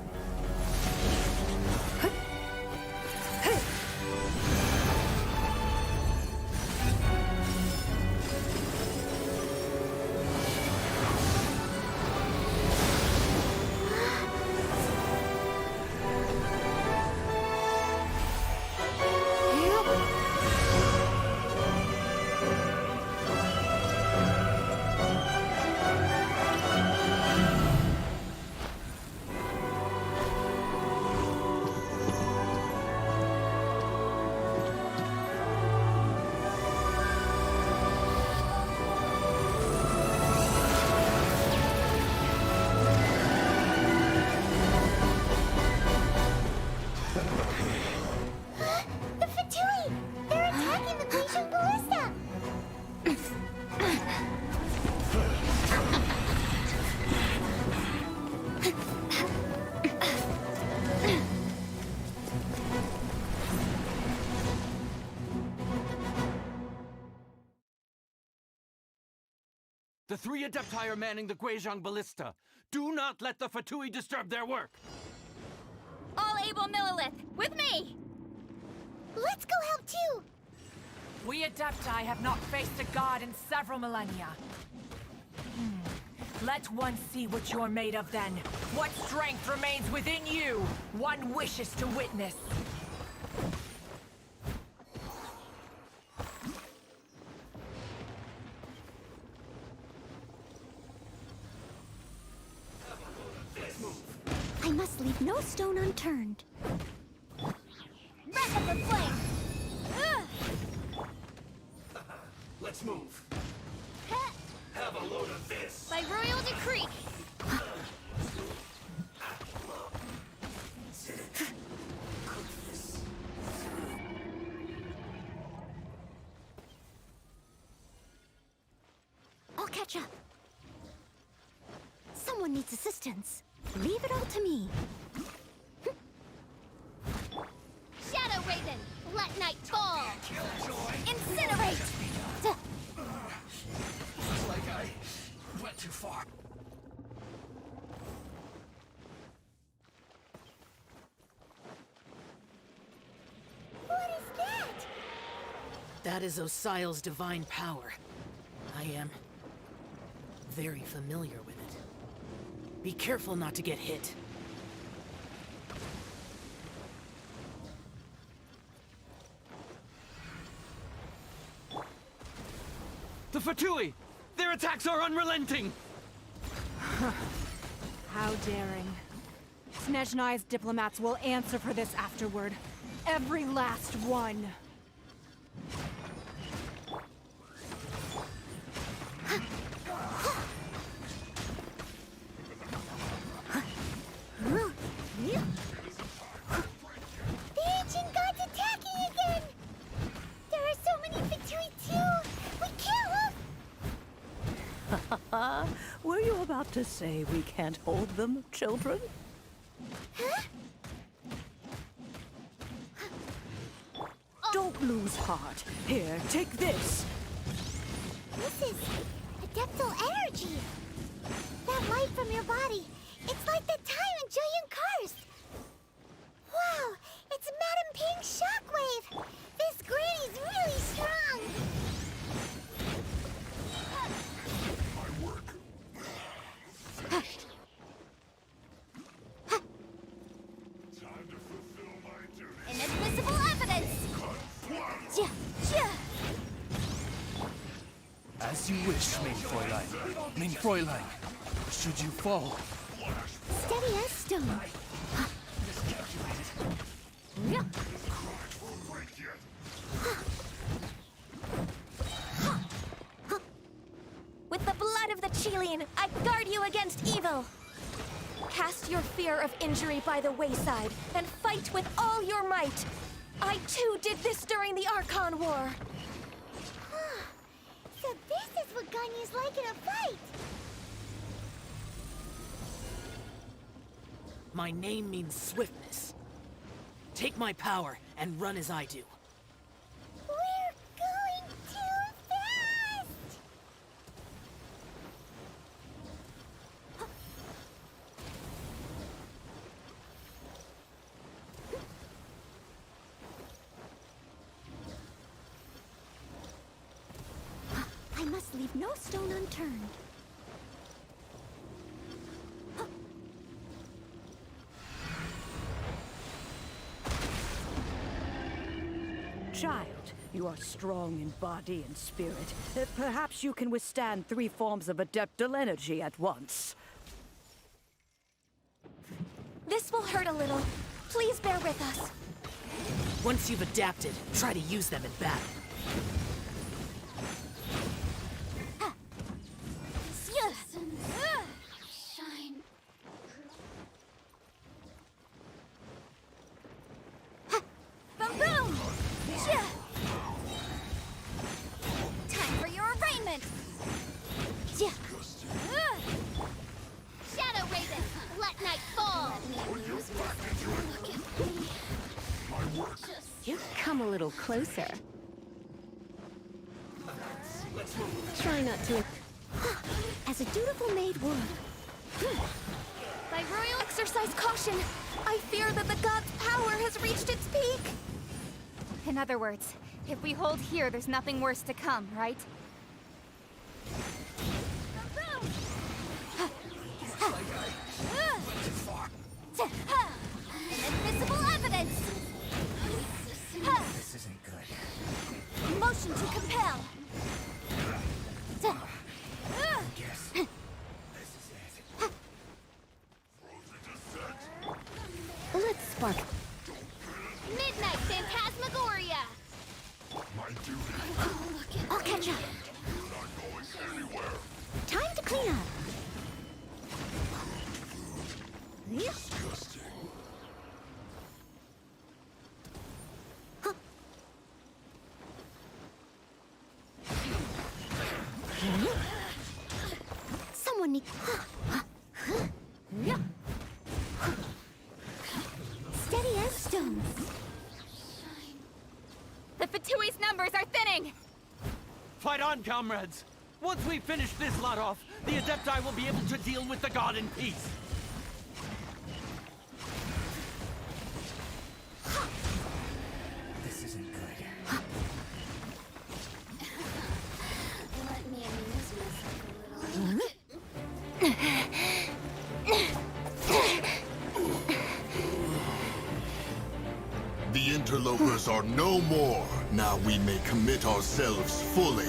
The Fatui! They're attacking the Genshin Ballista! The 3 Adepti are manning the Guizhong Ballista. Do not let the Fatui disturb their work! All able Millilith, with me! Let's go help too! We Adepti have not faced a god in several millennia. Let one see what you're made of then. What strength remains within you, one wishes to witness. I must leave no stone unturned. Wrap up the flame! Let's move. Have a load of this. By royal decree! I'll catch up. Someone needs assistance. Leave it all to me. Shadow Raven! Let night fall! Incinerate! Looks like I went too far. What is that? That is Osial's divine power. I am very familiar with it. Be careful not to get hit. The Fatui! Their attacks are unrelenting! How daring. Snezhnai's diplomats will answer for this afterward. Every last one. The ancient god's attacking again! There are so many Fatui too! We can't Were you about to say we can't hold them, children? Huh? Don't lose heart. Here, take this. This is adeptal energy! That light from your body, it's like the time in Julian Karst! Wow, it's Madame Ping's shockwave! This granny's really strong! My work. Time to fulfill my duty. Inadmissible evidence! Yeah, yeah. As you wish, main Fräulein. Main Fräulein, should you fall, Steady as stone. Yeah. With the blood of the Chilean, I guard you against evil! Cast your fear of injury by the wayside, and fight with all your might! I too did this during the Archon War. So this is what Ganyu's like in a fight! My name means swiftness. Take my power and run as I do. We're going too fast! I must leave no stone unturned. Child, you are strong in body and spirit. Perhaps you can withstand 3 forms of adeptal energy at once. This will hurt a little. Please bear with us. Once you've adapted, try to use them in battle. Shine. Boom boom! Time for your arraignment! Shadow Raven, let night fall! You've come a little closer. Try not to... As a dutiful maid would. By royal exercise caution, I fear that the god's power has reached its peak. In other words, if we hold here, there's nothing worse to come, right? Inadmissible evidence! This isn't good. Motion to compel! Guess. This is it. Let's spark. Midnight Phantasmagoria! My duty. I'll catch up. Time to clean up. Disgusting. Someone needs... Steady as stones. The Fatui's numbers are thinning! Fight on, comrades! Once we finish this lot off, the Adepti will be able to deal with the god in peace. This isn't good. Let me amuse myself a little. The interlopers are no more. Now we may commit ourselves fully.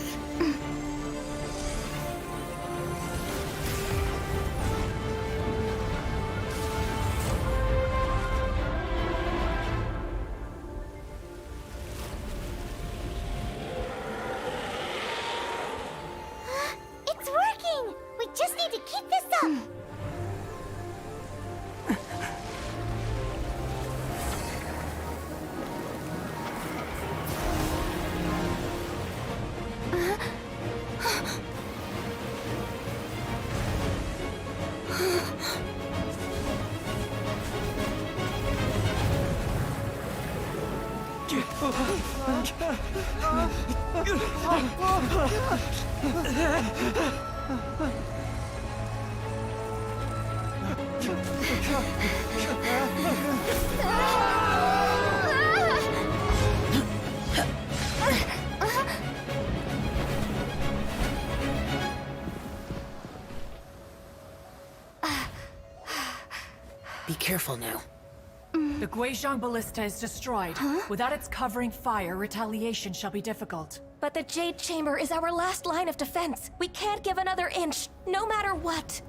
It's working! We just need to keep this up! Be careful now. The Guizhong Ballista is destroyed. Without its covering fire, retaliation shall be difficult. But the Jade Chamber is our last line of defense. We can't give another inch, no matter what.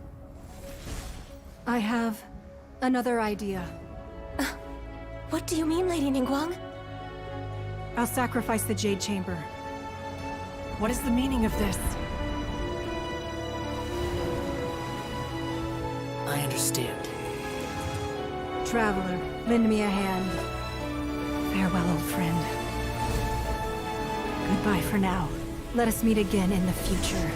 I have another idea. What do you mean, Lady Ningguang? I'll sacrifice the Jade Chamber. What is the meaning of this? I understand. Traveler, lend me a hand. Farewell, old friend. Bye for now. Let us meet again in the future.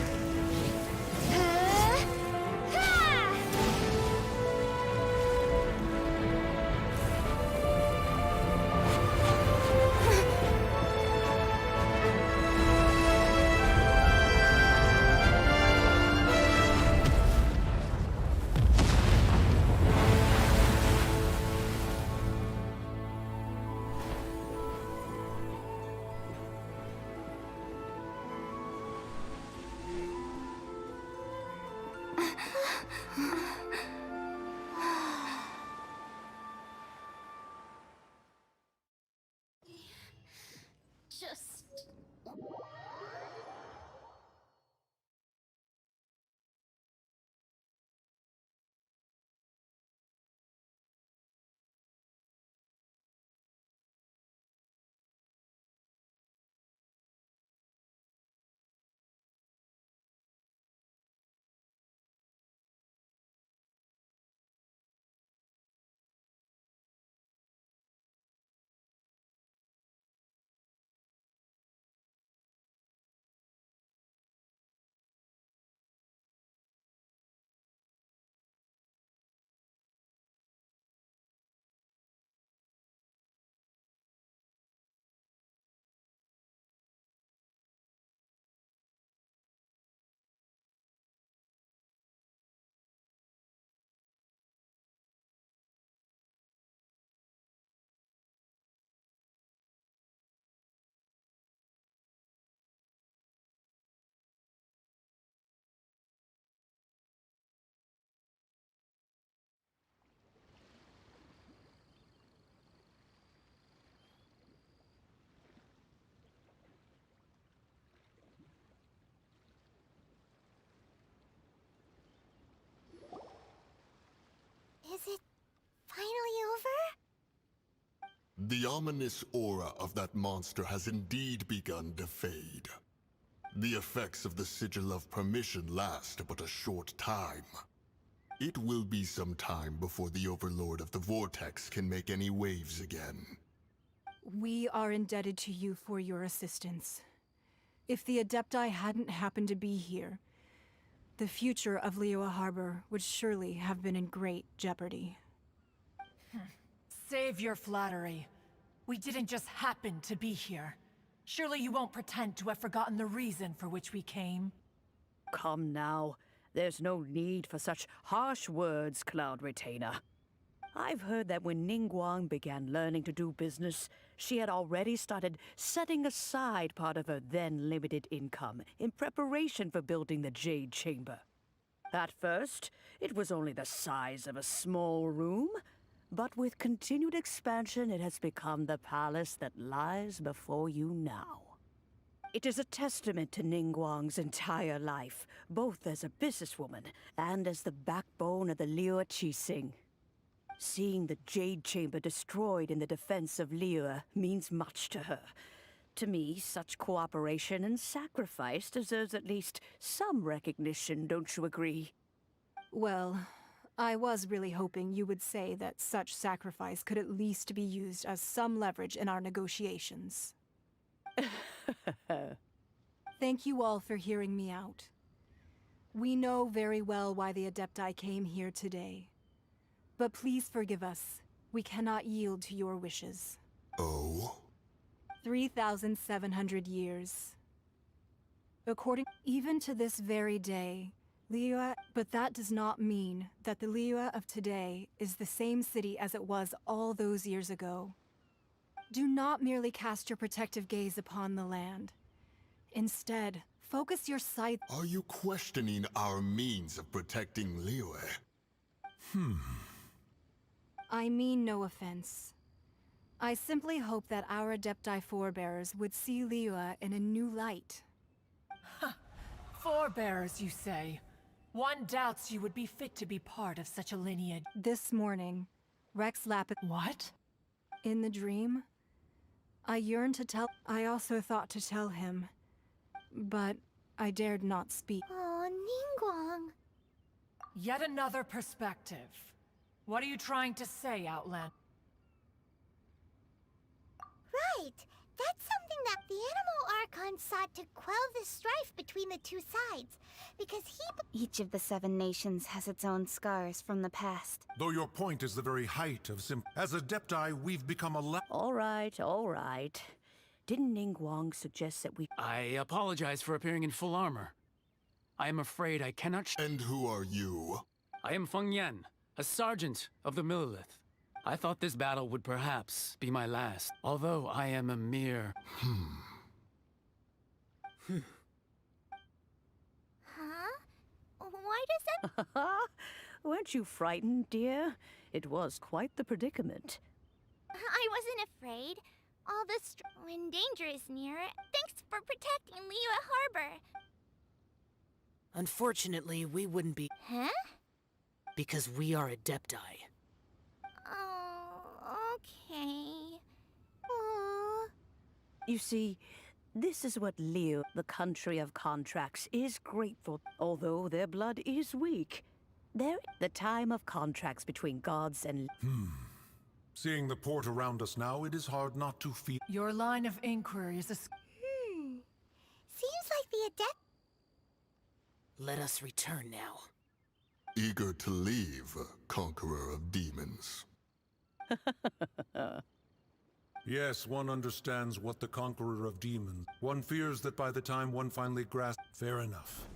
Just... Is it finally over? The ominous aura of that monster has indeed begun to fade. The effects of the Sigil of Permission last but a short time. It will be some time before the Overlord of the Vortex can make any waves again. We are indebted to you for your assistance. If the Adepti hadn't happened to be here, the future of Liyue Harbor would surely have been in great jeopardy. Save your flattery. We didn't just happen to be here. Surely you won't pretend to have forgotten the reason for which we came. Come now. There's no need for such harsh words, Cloud Retainer. I've heard that when Ningguang began learning to do business, she had already started setting aside part of her then limited income in preparation for building the Jade Chamber. At first, it was only the size of a small room, but with continued expansion it has become the palace that lies before you now. It is a testament to Ningguang's entire life, both as a businesswoman and as the backbone of the Liyue Qixing. Seeing the Jade Chamber destroyed in the defense of Liyue means much to her. To me, such cooperation and sacrifice deserves at least some recognition, don't you agree? Well, I was really hoping you would say that such sacrifice could at least be used as some leverage in our negotiations. Thank you all for hearing me out. We know very well why the Adepti came here today. But please forgive us. We cannot yield to your wishes. Oh? 3,700 years. Even to this very day, Liyue... But that does not mean that the Liyue of today is the same city as it was all those years ago. Do not merely cast your protective gaze upon the land. Instead, focus your sight... Are you questioning our means of protecting Liyue? I mean no offense. I simply hope that our Adepti forebears would see Liyue in a new light. Forebears, you say? One doubts you would be fit to be part of such a lineage. This morning, Rex Lapis... What? In the dream, I yearned to tell... I also thought to tell him, but I dared not speak. Oh, Ningguang. Yet another perspective. What are you trying to say, Outland? Right. That's something that the Animal Archon sought to quell the strife between the two sides, because he... Each of the 7 nations has its own scars from the past. Though your point is the very height of as Adepti, we've become a All right, all right. Didn't Ningguang suggest that we... I apologize for appearing in full armor. I am afraid I cannot And who are you? I am Feng Yan, a sergeant of the Millelith. I thought this battle would perhaps be my last, although I am a mere... Huh? Why does that... Weren't you frightened, dear? It was quite the predicament. I wasn't afraid. All the when danger is near, thanks for protecting Liyue Harbor. Unfortunately, we wouldn't be... Huh? Because we are Adepti. Oh, okay. Aww. You see, this is what Liyue, the country of contracts, is grateful, although their blood is weak. They're the time of contracts between gods and... Seeing the port around us now, it is hard not to feel... Your line of inquiry is a... Seems like the Adept... Let us return now. Eager to leave, conqueror of demons. Yes, one understands what the conqueror of demons... One fears that by the time one finally grasps... Fair enough.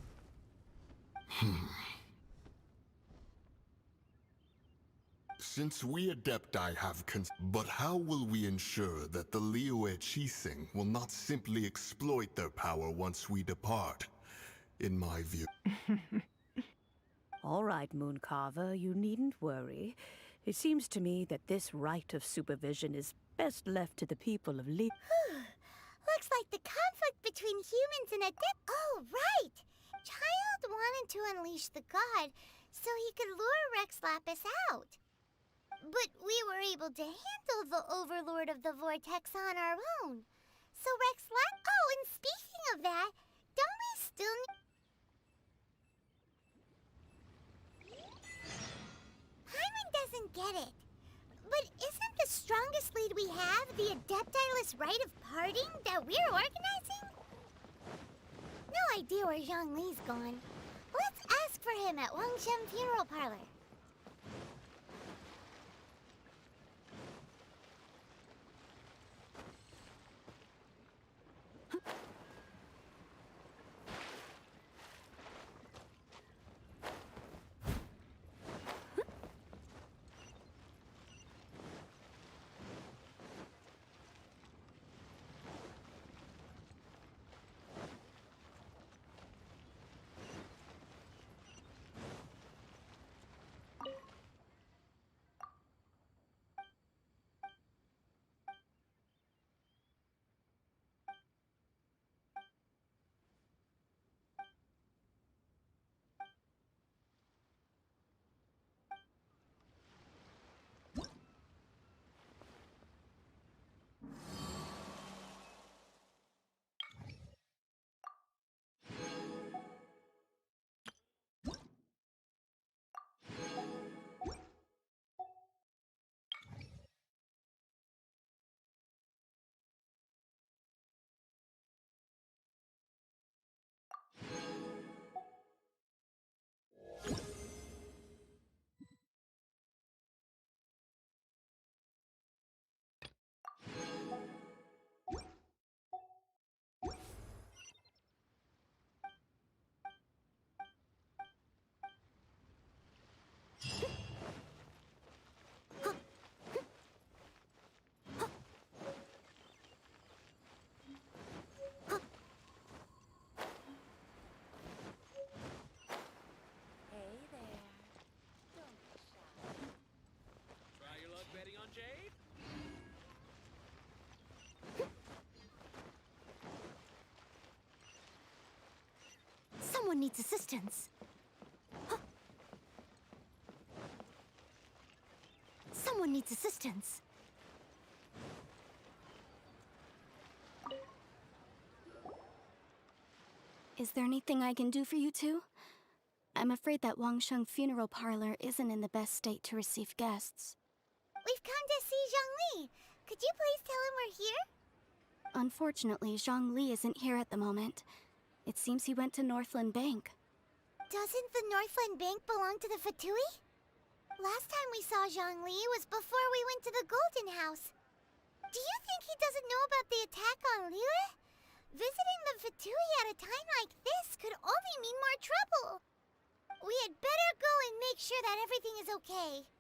Since we Adepti have but how will we ensure that the Liyue Qixing will not simply exploit their power once we depart? In my view... All right, Mooncarver, you needn't worry. It seems to me that this right of supervision is best left to the people of Liyue. Looks like the conflict between humans and Adept... Oh, right! Child wanted to unleash the god so he could lure Rex Lapis out. But we were able to handle the Overlord of the Vortex on our own. So Rex Lapis... Oh, and speaking of that, don't we still need... Paimon doesn't get it. But isn't the strongest lead we have the Adeptiless rite of parting that we're organizing? No idea where Zhongli's gone. Let's ask for him at Wangshen Funeral Parlor. Someone needs assistance. Someone needs assistance. Is there anything I can do for you two? I'm afraid that Wangsheng Funeral Parlor isn't in the best state to receive guests. We've come to see Zhongli. Could you please tell him we're here? Unfortunately, Zhongli isn't here at the moment. It seems he went to Northland Bank. Doesn't the Northland Bank belong to the Fatui? Last time we saw Zhongli was before we went to the Golden House. Do you think he doesn't know about the attack on Liyue? Visiting the Fatui at a time like this could only mean more trouble. We had better go and make sure that everything is okay.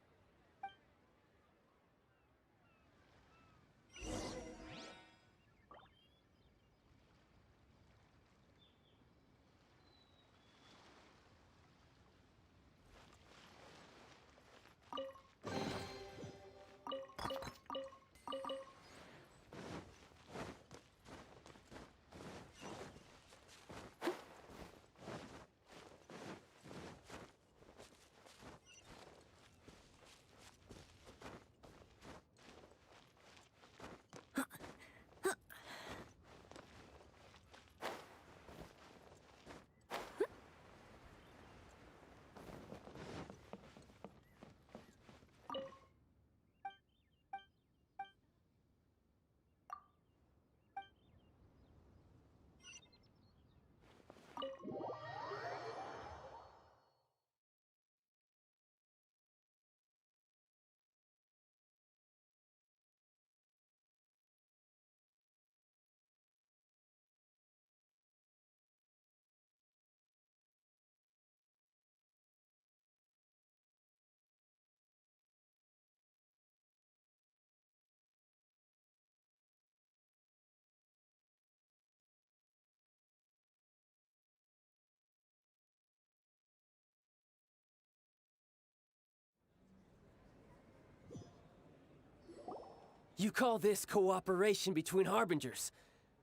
You call this cooperation between Harbingers?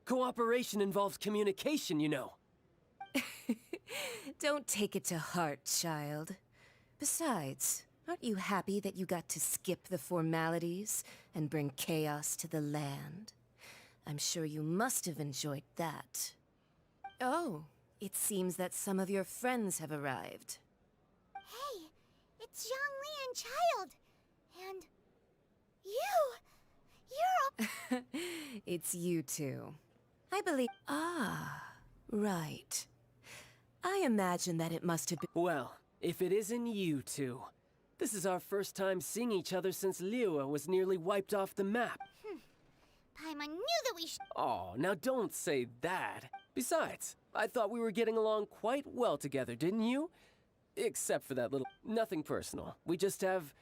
Cooperation involves communication, you know. Don't take it to heart, child. Besides, aren't you happy that you got to skip the formalities and bring chaos to the land? I'm sure you must have enjoyed that. Oh, it seems that some of your friends have arrived. Hey, it's Zhongli and Child. And you! You're It's you two. I believe... Ah, right. I imagine that it must have been... Well, if it isn't you two. This is our first time seeing each other since Liyue was nearly wiped off the map. Paimon knew that we should... Oh, now don't say that. Besides, I thought we were getting along quite well together, didn't you? Except for that little... Nothing personal. We just have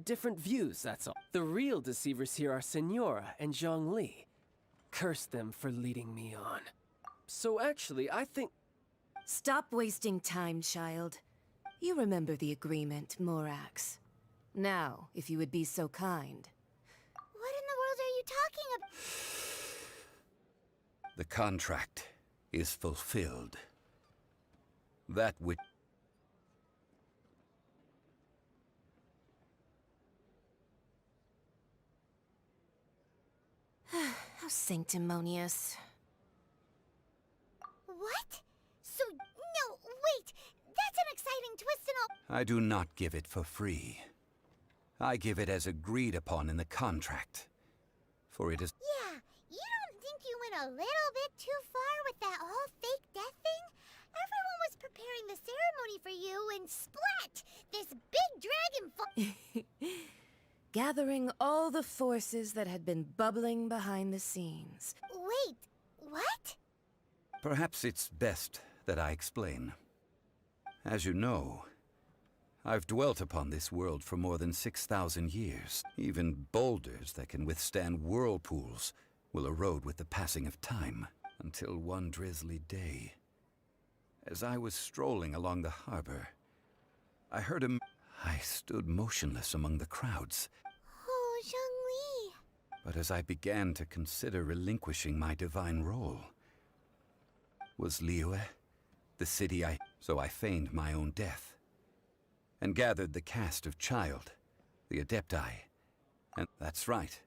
different views, that's all. The real deceivers here are Senora and Zhongli. Curse them for leading me on. So actually, I think... Stop wasting time, child. You remember the agreement, Morax. Now, if you would be so kind. What in the world are you talking about? The contract is fulfilled. That which... How sanctimonious. What? So, no, wait! That's an exciting twist and all... I do not give it for free. I give it as agreed upon in the contract. For it is... Yeah, you don't think you went a little bit too far with that whole fake death thing? Everyone was preparing the ceremony for you and splat! This big dragon Gathering all the forces that had been bubbling behind the scenes. Wait, what? Perhaps it's best that I explain. As you know, I've dwelt upon this world for more than 6,000 years. Even boulders that can withstand whirlpools will erode with the passing of time, until one drizzly day. As I was strolling along the harbor, I heard I stood motionless among the crowds. Oh, Zhongli. But as I began to consider relinquishing my divine role, was Liyue the city So I feigned my own death, and gathered the cast of Child, the Adepti, and that's right,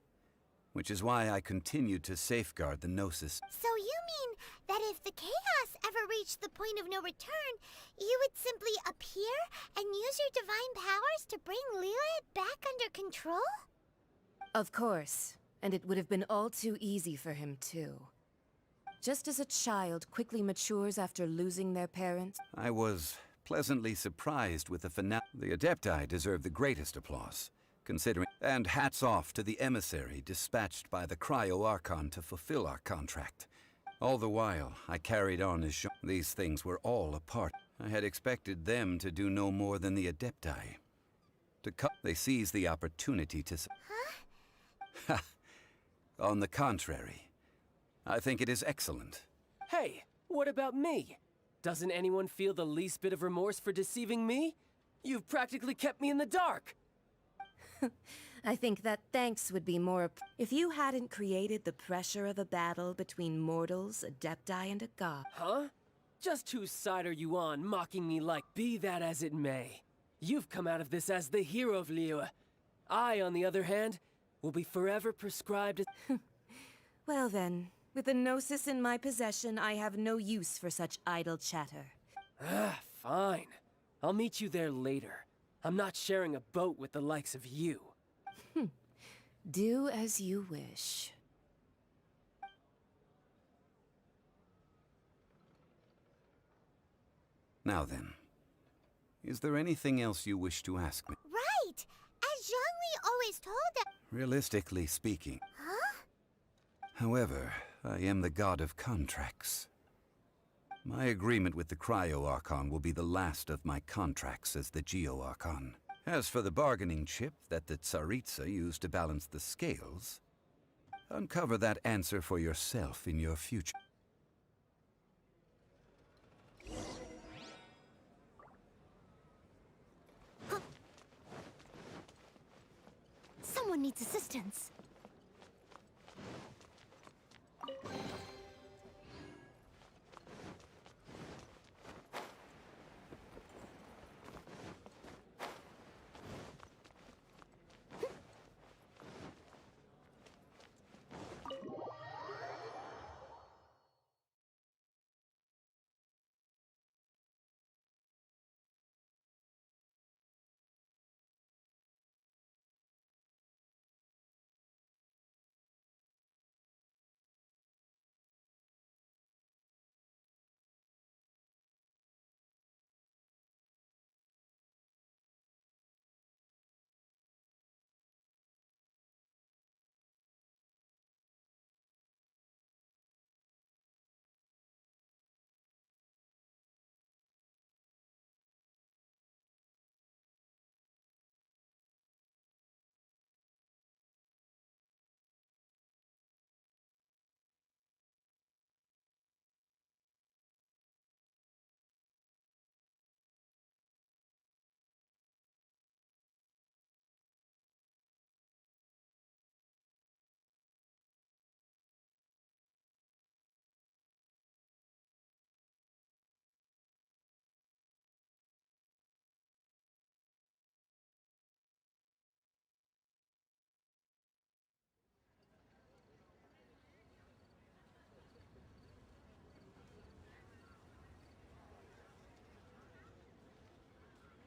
which is why I continued to safeguard the Gnosis. So you mean that if the chaos ever reached the point of no return, you would simply appear and use your divine powers to bring Liyue back under control? Of course. And it would have been all too easy for him, too. Just as a child quickly matures after losing their parents. I was pleasantly surprised with the finale. The Adepti deserve the greatest applause, considering. And hats off to the emissary dispatched by the Cryo-Archon to fulfill our contract. All the while, I carried on as these things were all a part. I had expected them to do no more than the Adepti. They seized the opportunity to... Huh? On the contrary, I think it is excellent. Hey, what about me? Doesn't anyone feel the least bit of remorse for deceiving me? You've practically kept me in the dark! I think that thanks would be more... If you hadn't created the pressure of a battle between mortals, Adepti, and a god. Huh? Just whose side are you on, mocking me like... Be that as it may. You've come out of this as the hero of Liyue. I, on the other hand, will be forever prescribed... Well then, with the Gnosis in my possession, I have no use for such idle chatter. Fine. I'll meet you there later. I'm not sharing a boat with the likes of you. Do as you wish. Now then, is there anything else you wish to ask me? Right! As Zhongli always told us. Realistically speaking. Huh? However, I am the god of contracts. My agreement with the Cryo-Archon will be the last of my contracts as the Geo-Archon. As for the bargaining chip that the Tsaritsa used to balance the scales, uncover that answer for yourself in your future. Someone needs assistance.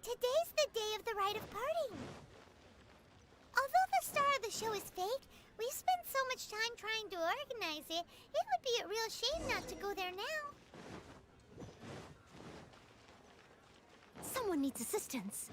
Today's the day of the rite of parting. Although the star of the show is fake, we spent so much time trying to organize it, it would be a real shame not to go there now. Someone needs assistance.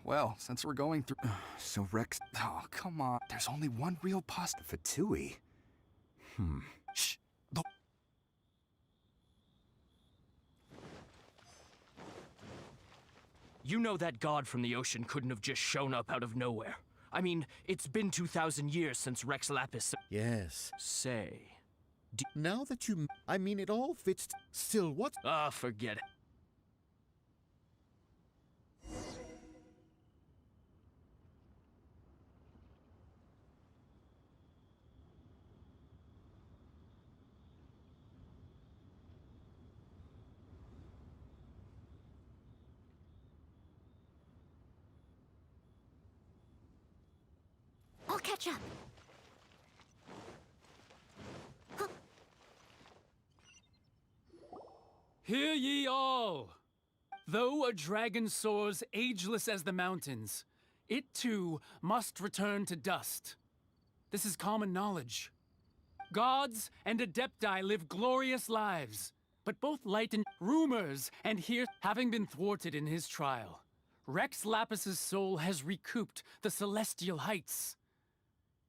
Well, since we're going through... So Rex... Oh, come on. There's only one real pasta Fatui. Shh. You know that god from the ocean couldn't have just shown up out of nowhere. I mean, it's been 2,000 years since Rex Lapis... Yes. Say... Now that you... I mean, it all fits... Still, what? Ah, forget it. I'll catch up. Hear ye all! Though a dragon soars ageless as the mountains, it too must return to dust. This is common knowledge. Gods and Adepti live glorious lives, but both light and rumors, and here, having been thwarted in his trial, Rex Lapis's soul has recouped the celestial heights.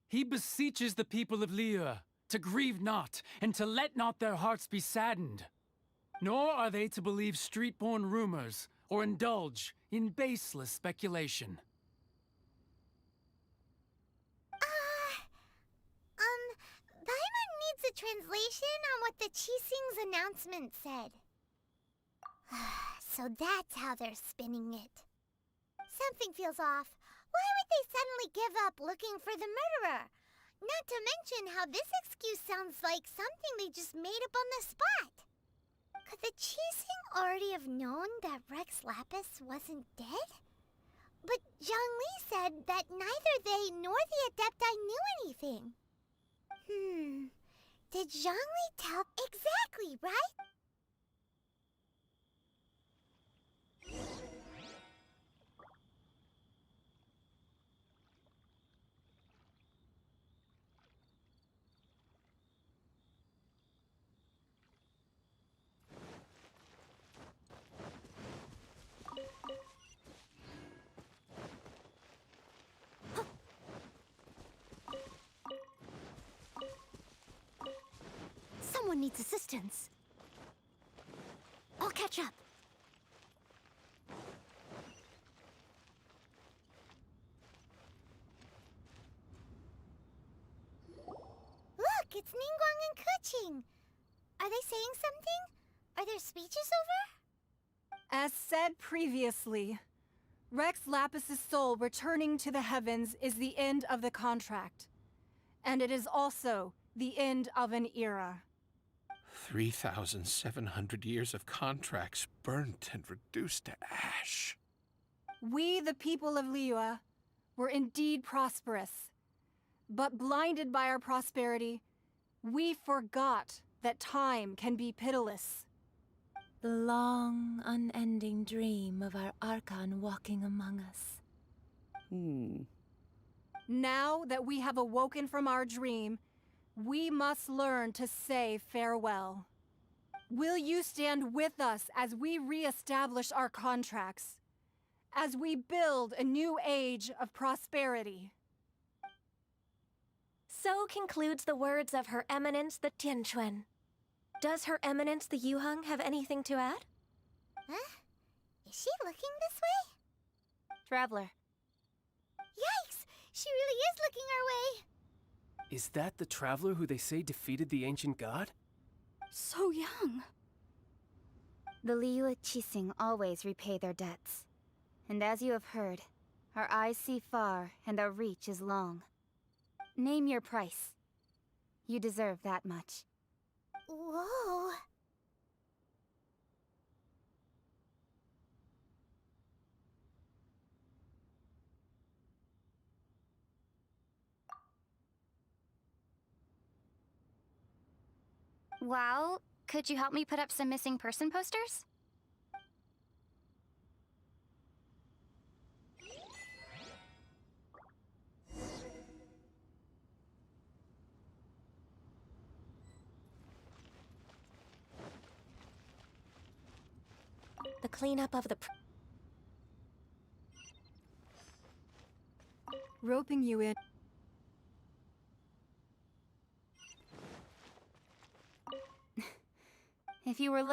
He beseeches the people of Liyue to grieve not, and to let not their hearts be saddened. Nor are they to believe street-born rumors, or indulge in baseless speculation. Paimon needs a translation on what the Qixing's announcement said. So that's how they're spinning it. Something feels off. Why would they suddenly give up looking for the murderer? Not to mention how this excuse sounds like something they just made up on the spot. Could the Qixing already have known that Rex Lapis wasn't dead? But Zhongli said that neither they nor the Adepti knew anything. Did Zhongli tell... Exactly, right? Someone needs assistance. I'll catch up. Look, it's Ningguang and Keqing. Are they saying something? Are their speeches over? As said previously, Rex Lapis's soul returning to the heavens is the end of the contract. And it is also the end of an era. 3,700 years of contracts burnt and reduced to ash. We, the people of Liyue, were indeed prosperous. But blinded by our prosperity, we forgot that time can be pitiless. The long, unending dream of our Archon walking among us. Now that we have awoken from our dream, we must learn to say farewell. Will you stand with us as we re-establish our contracts? As we build a new age of prosperity? So concludes the words of Her Eminence the Tianquan. Does Her Eminence the Yuheng have anything to add? Huh? Is she looking this way? Traveler. Yikes! She really is looking our way! Is that the traveler who they say defeated the ancient god? So young. The Liyue Qixing always repay their debts. And as you have heard, our eyes see far and our reach is long. Name your price. You deserve that much. Whoa. Well, could you help me put up some missing person posters? The cleanup of the... Roping you in. If you were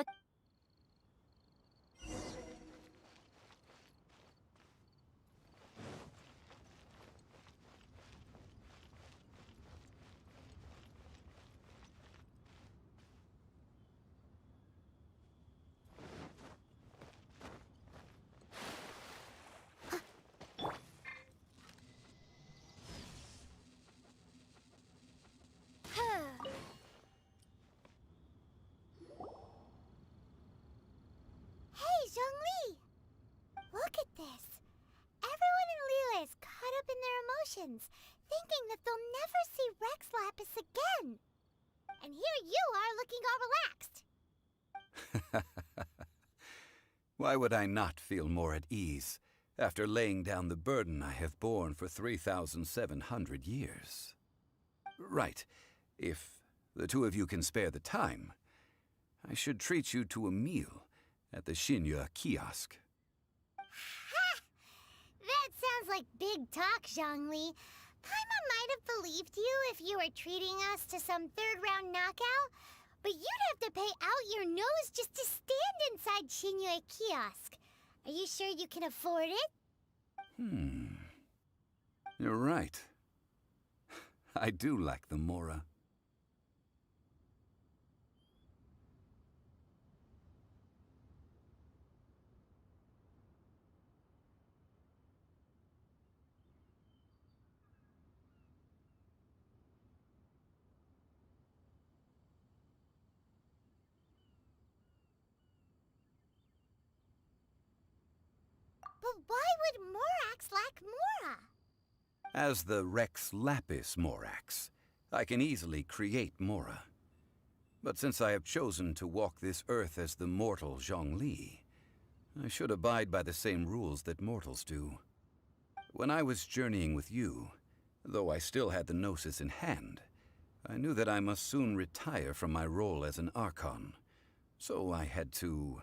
oceans, thinking that they'll never see Rex Lapis again. And here you are looking all relaxed. Why would I not feel more at ease after laying down the burden I have borne for 3,700 years? Right. If the two of you can spare the time, I should treat you to a meal at the Shinya kiosk. Ha! That sounds like big talk, Zhongli. Paimon might have believed you if you were treating us to some third-round knockout, but you'd have to pay out your nose just to stand inside Shinya kiosk. Are you sure you can afford it? You're right. I do like the Mora. But why would Morax lack Mora? As the Rex Lapis Morax, I can easily create Mora. But since I have chosen to walk this earth as the mortal Zhongli, I should abide by the same rules that mortals do. When I was journeying with you, though I still had the Gnosis in hand, I knew that I must soon retire from my role as an Archon, so I had to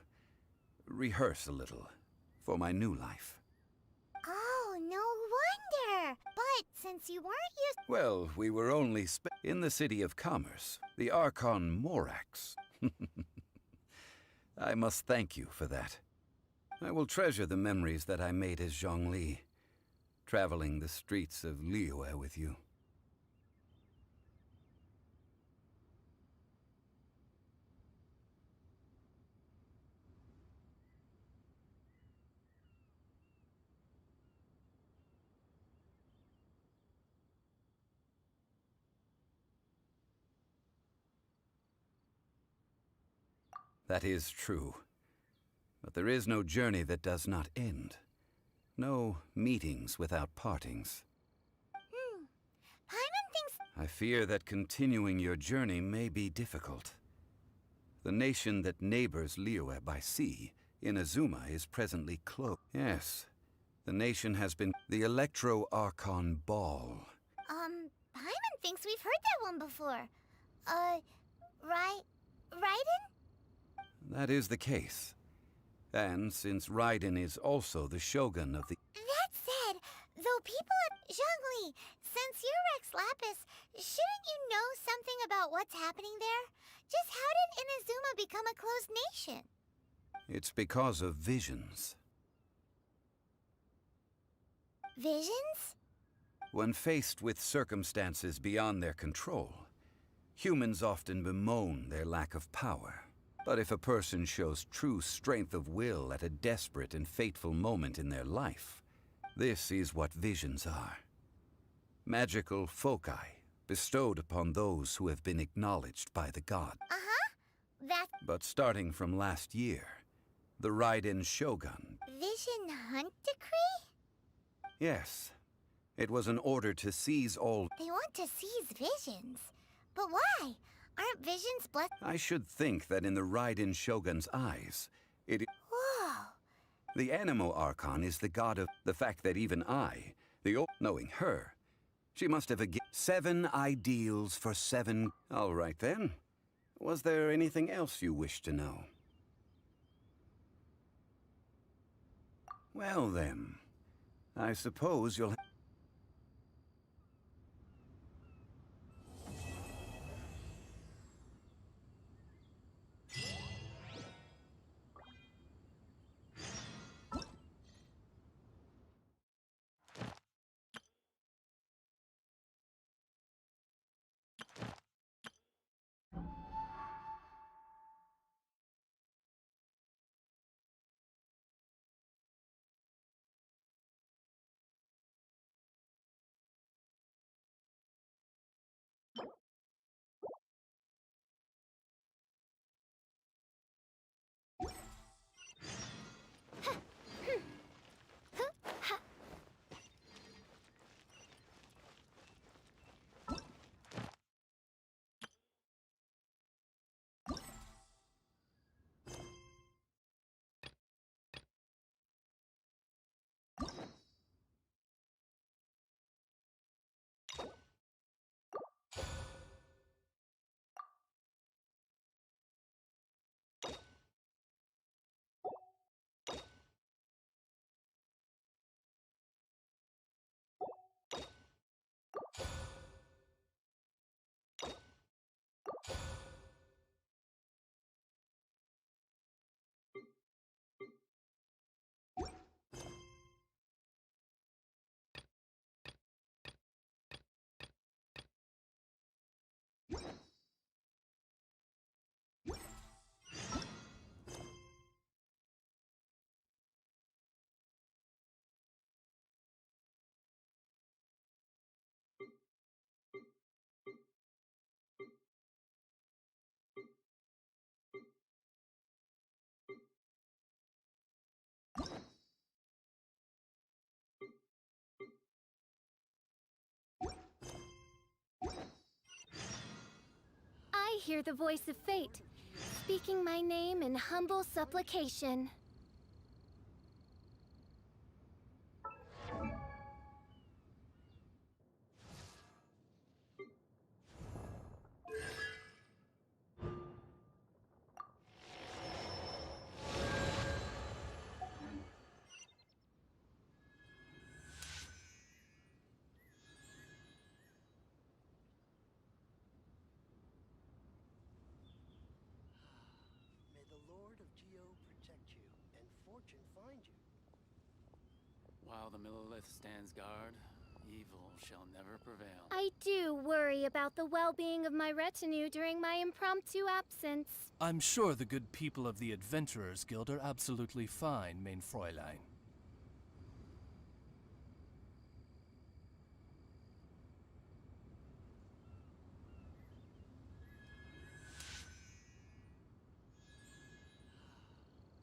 rehearse a little for my new life. Oh, no wonder! But since you weren't used... Well, we were only in the city of commerce, the Archon Morax. I must thank you for that. I will treasure the memories that I made as Zhongli, traveling the streets of Liyue with you. That is true. But there is no journey that does not end. No meetings without partings. Paimon thinks... I fear that continuing your journey may be difficult. The nation that neighbors Liyue by sea, Inazuma, is presently closed. Yes, the nation has been... The Electro-Archon Ball. Paimon thinks we've heard that one before. Raiden? That is the case. And since Raiden is also the shogun of the... That said, though people at... Zhongli, since you're Rex Lapis, shouldn't you know something about what's happening there? Just how did Inazuma become a closed nation? It's because of visions. Visions? When faced with circumstances beyond their control, humans often bemoan their lack of power. But if a person shows true strength of will at a desperate and fateful moment in their life, this is what visions are. Magical foci bestowed upon those who have been acknowledged by the god. But starting from last year, the Raiden Shogun... Vision Hunt Decree? Yes. It was an order to seize all... They want to seize visions. But why? Aren't visions blessed? I should think that in the Raiden Shogun's eyes, it... Whoa! The Animo Archon is the god of... The fact that even I, knowing her, she must have 7 ideals for 7... All right then. Was there anything else you wish to know? Well then, I suppose you'll... hear the voice of fate, speaking my name in humble supplication. May the Lord of Geo protect you, and fortune find you. While the Millelith stands guard, evil shall never prevail. I do worry about the well-being of my retinue during my impromptu absence. I'm sure the good people of the Adventurers Guild are absolutely fine, mein Fräulein.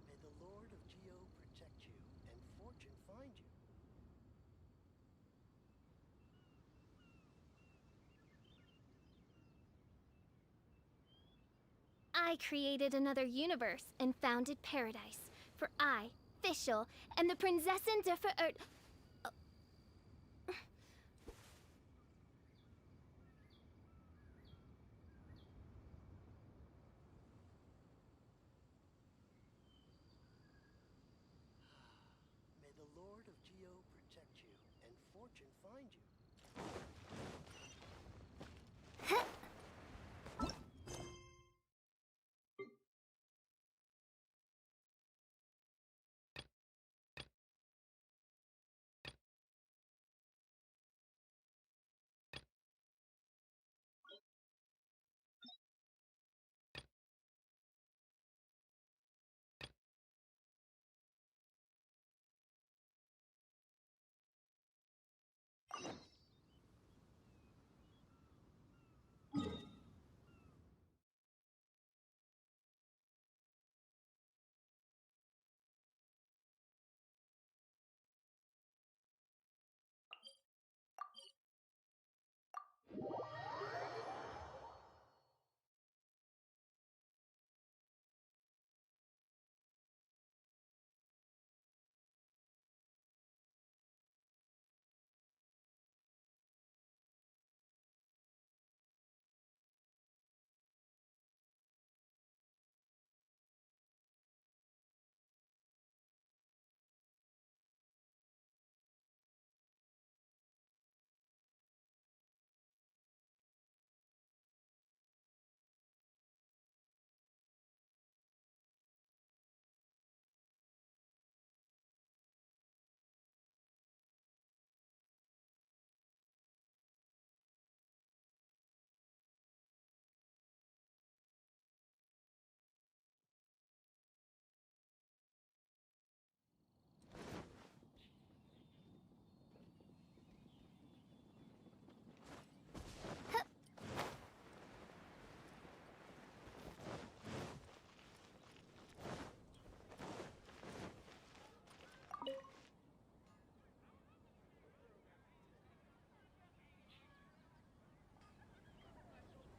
May the Lord of Geo protect you, and fortune find you. I created another universe and founded paradise. For I, Fischl, and the Prinzessin der Verirrt... May the Lord of Geo protect you, and fortune find you.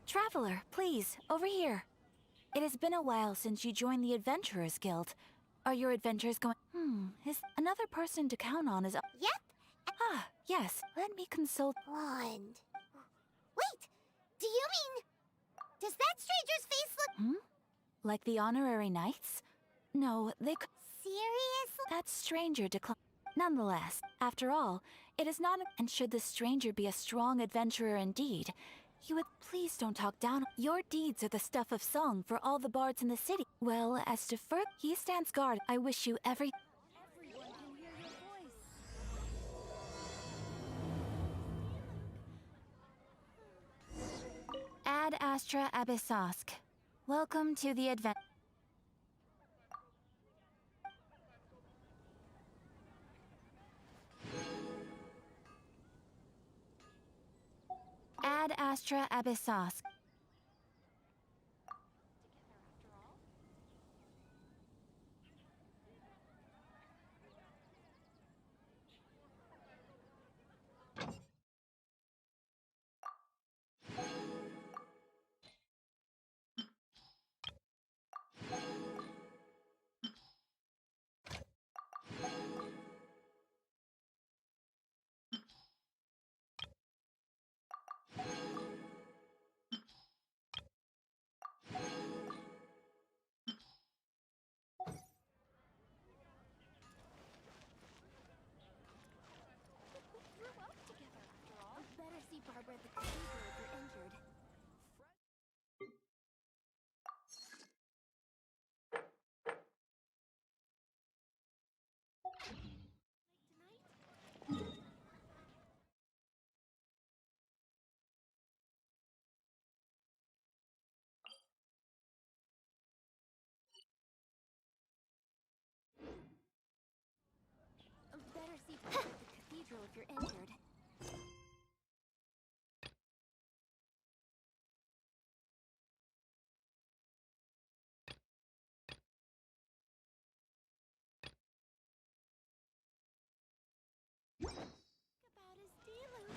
Traveler, please, over here. It has been a while since you joined the Adventurers Guild. Are your adventures going... is another person to count on is... Yep. Ah, yes. Let me consult... Blonde. Wait! Do you mean... Does that stranger's face look... Like the honorary knights? No, they could... Seriously? That stranger declined. Nonetheless, after all, it is not... And should the stranger be a strong adventurer indeed, you would... Please don't talk down. Your deeds are the stuff of song for all the bards in the city. Well, as to Fur, he stands guard. I wish you every... Everyone can hear your voice. Ad Astra Abyssosk. Welcome to the advent... Ad Astra Abyssosk. Barbara at the cathedral if you're injured. Better see Barbara at the cathedral if you're injured. About his dealers.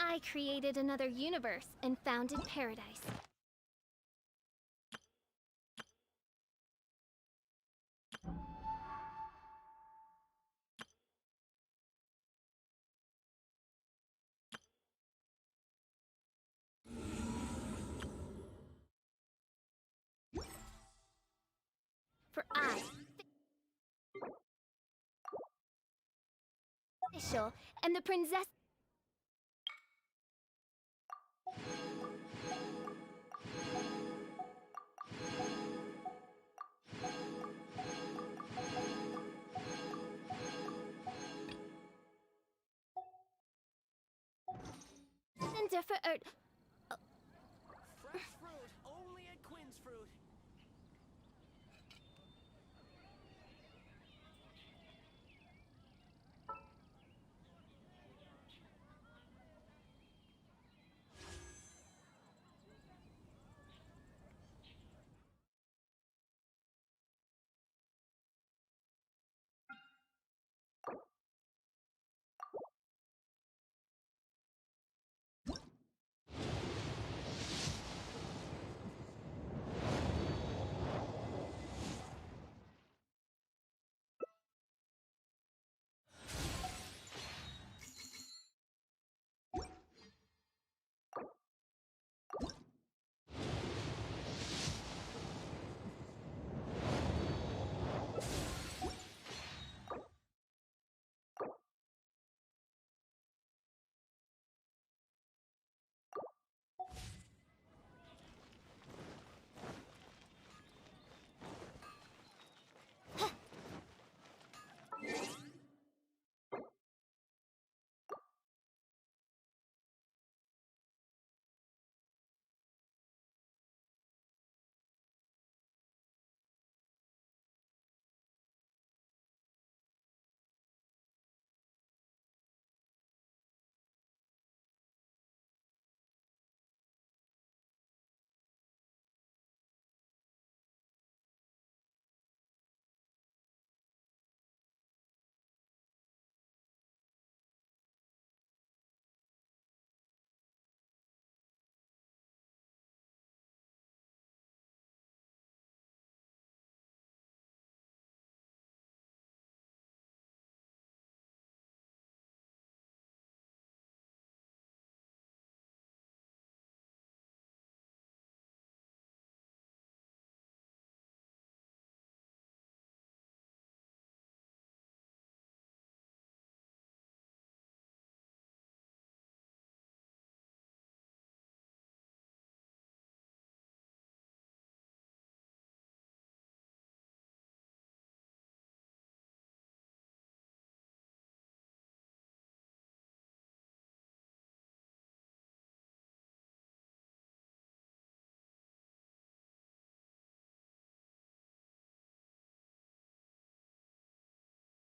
I created another universe and founded paradise. For I, official, and the princess. And for Fresh fruit, only at Quinn's Fruit.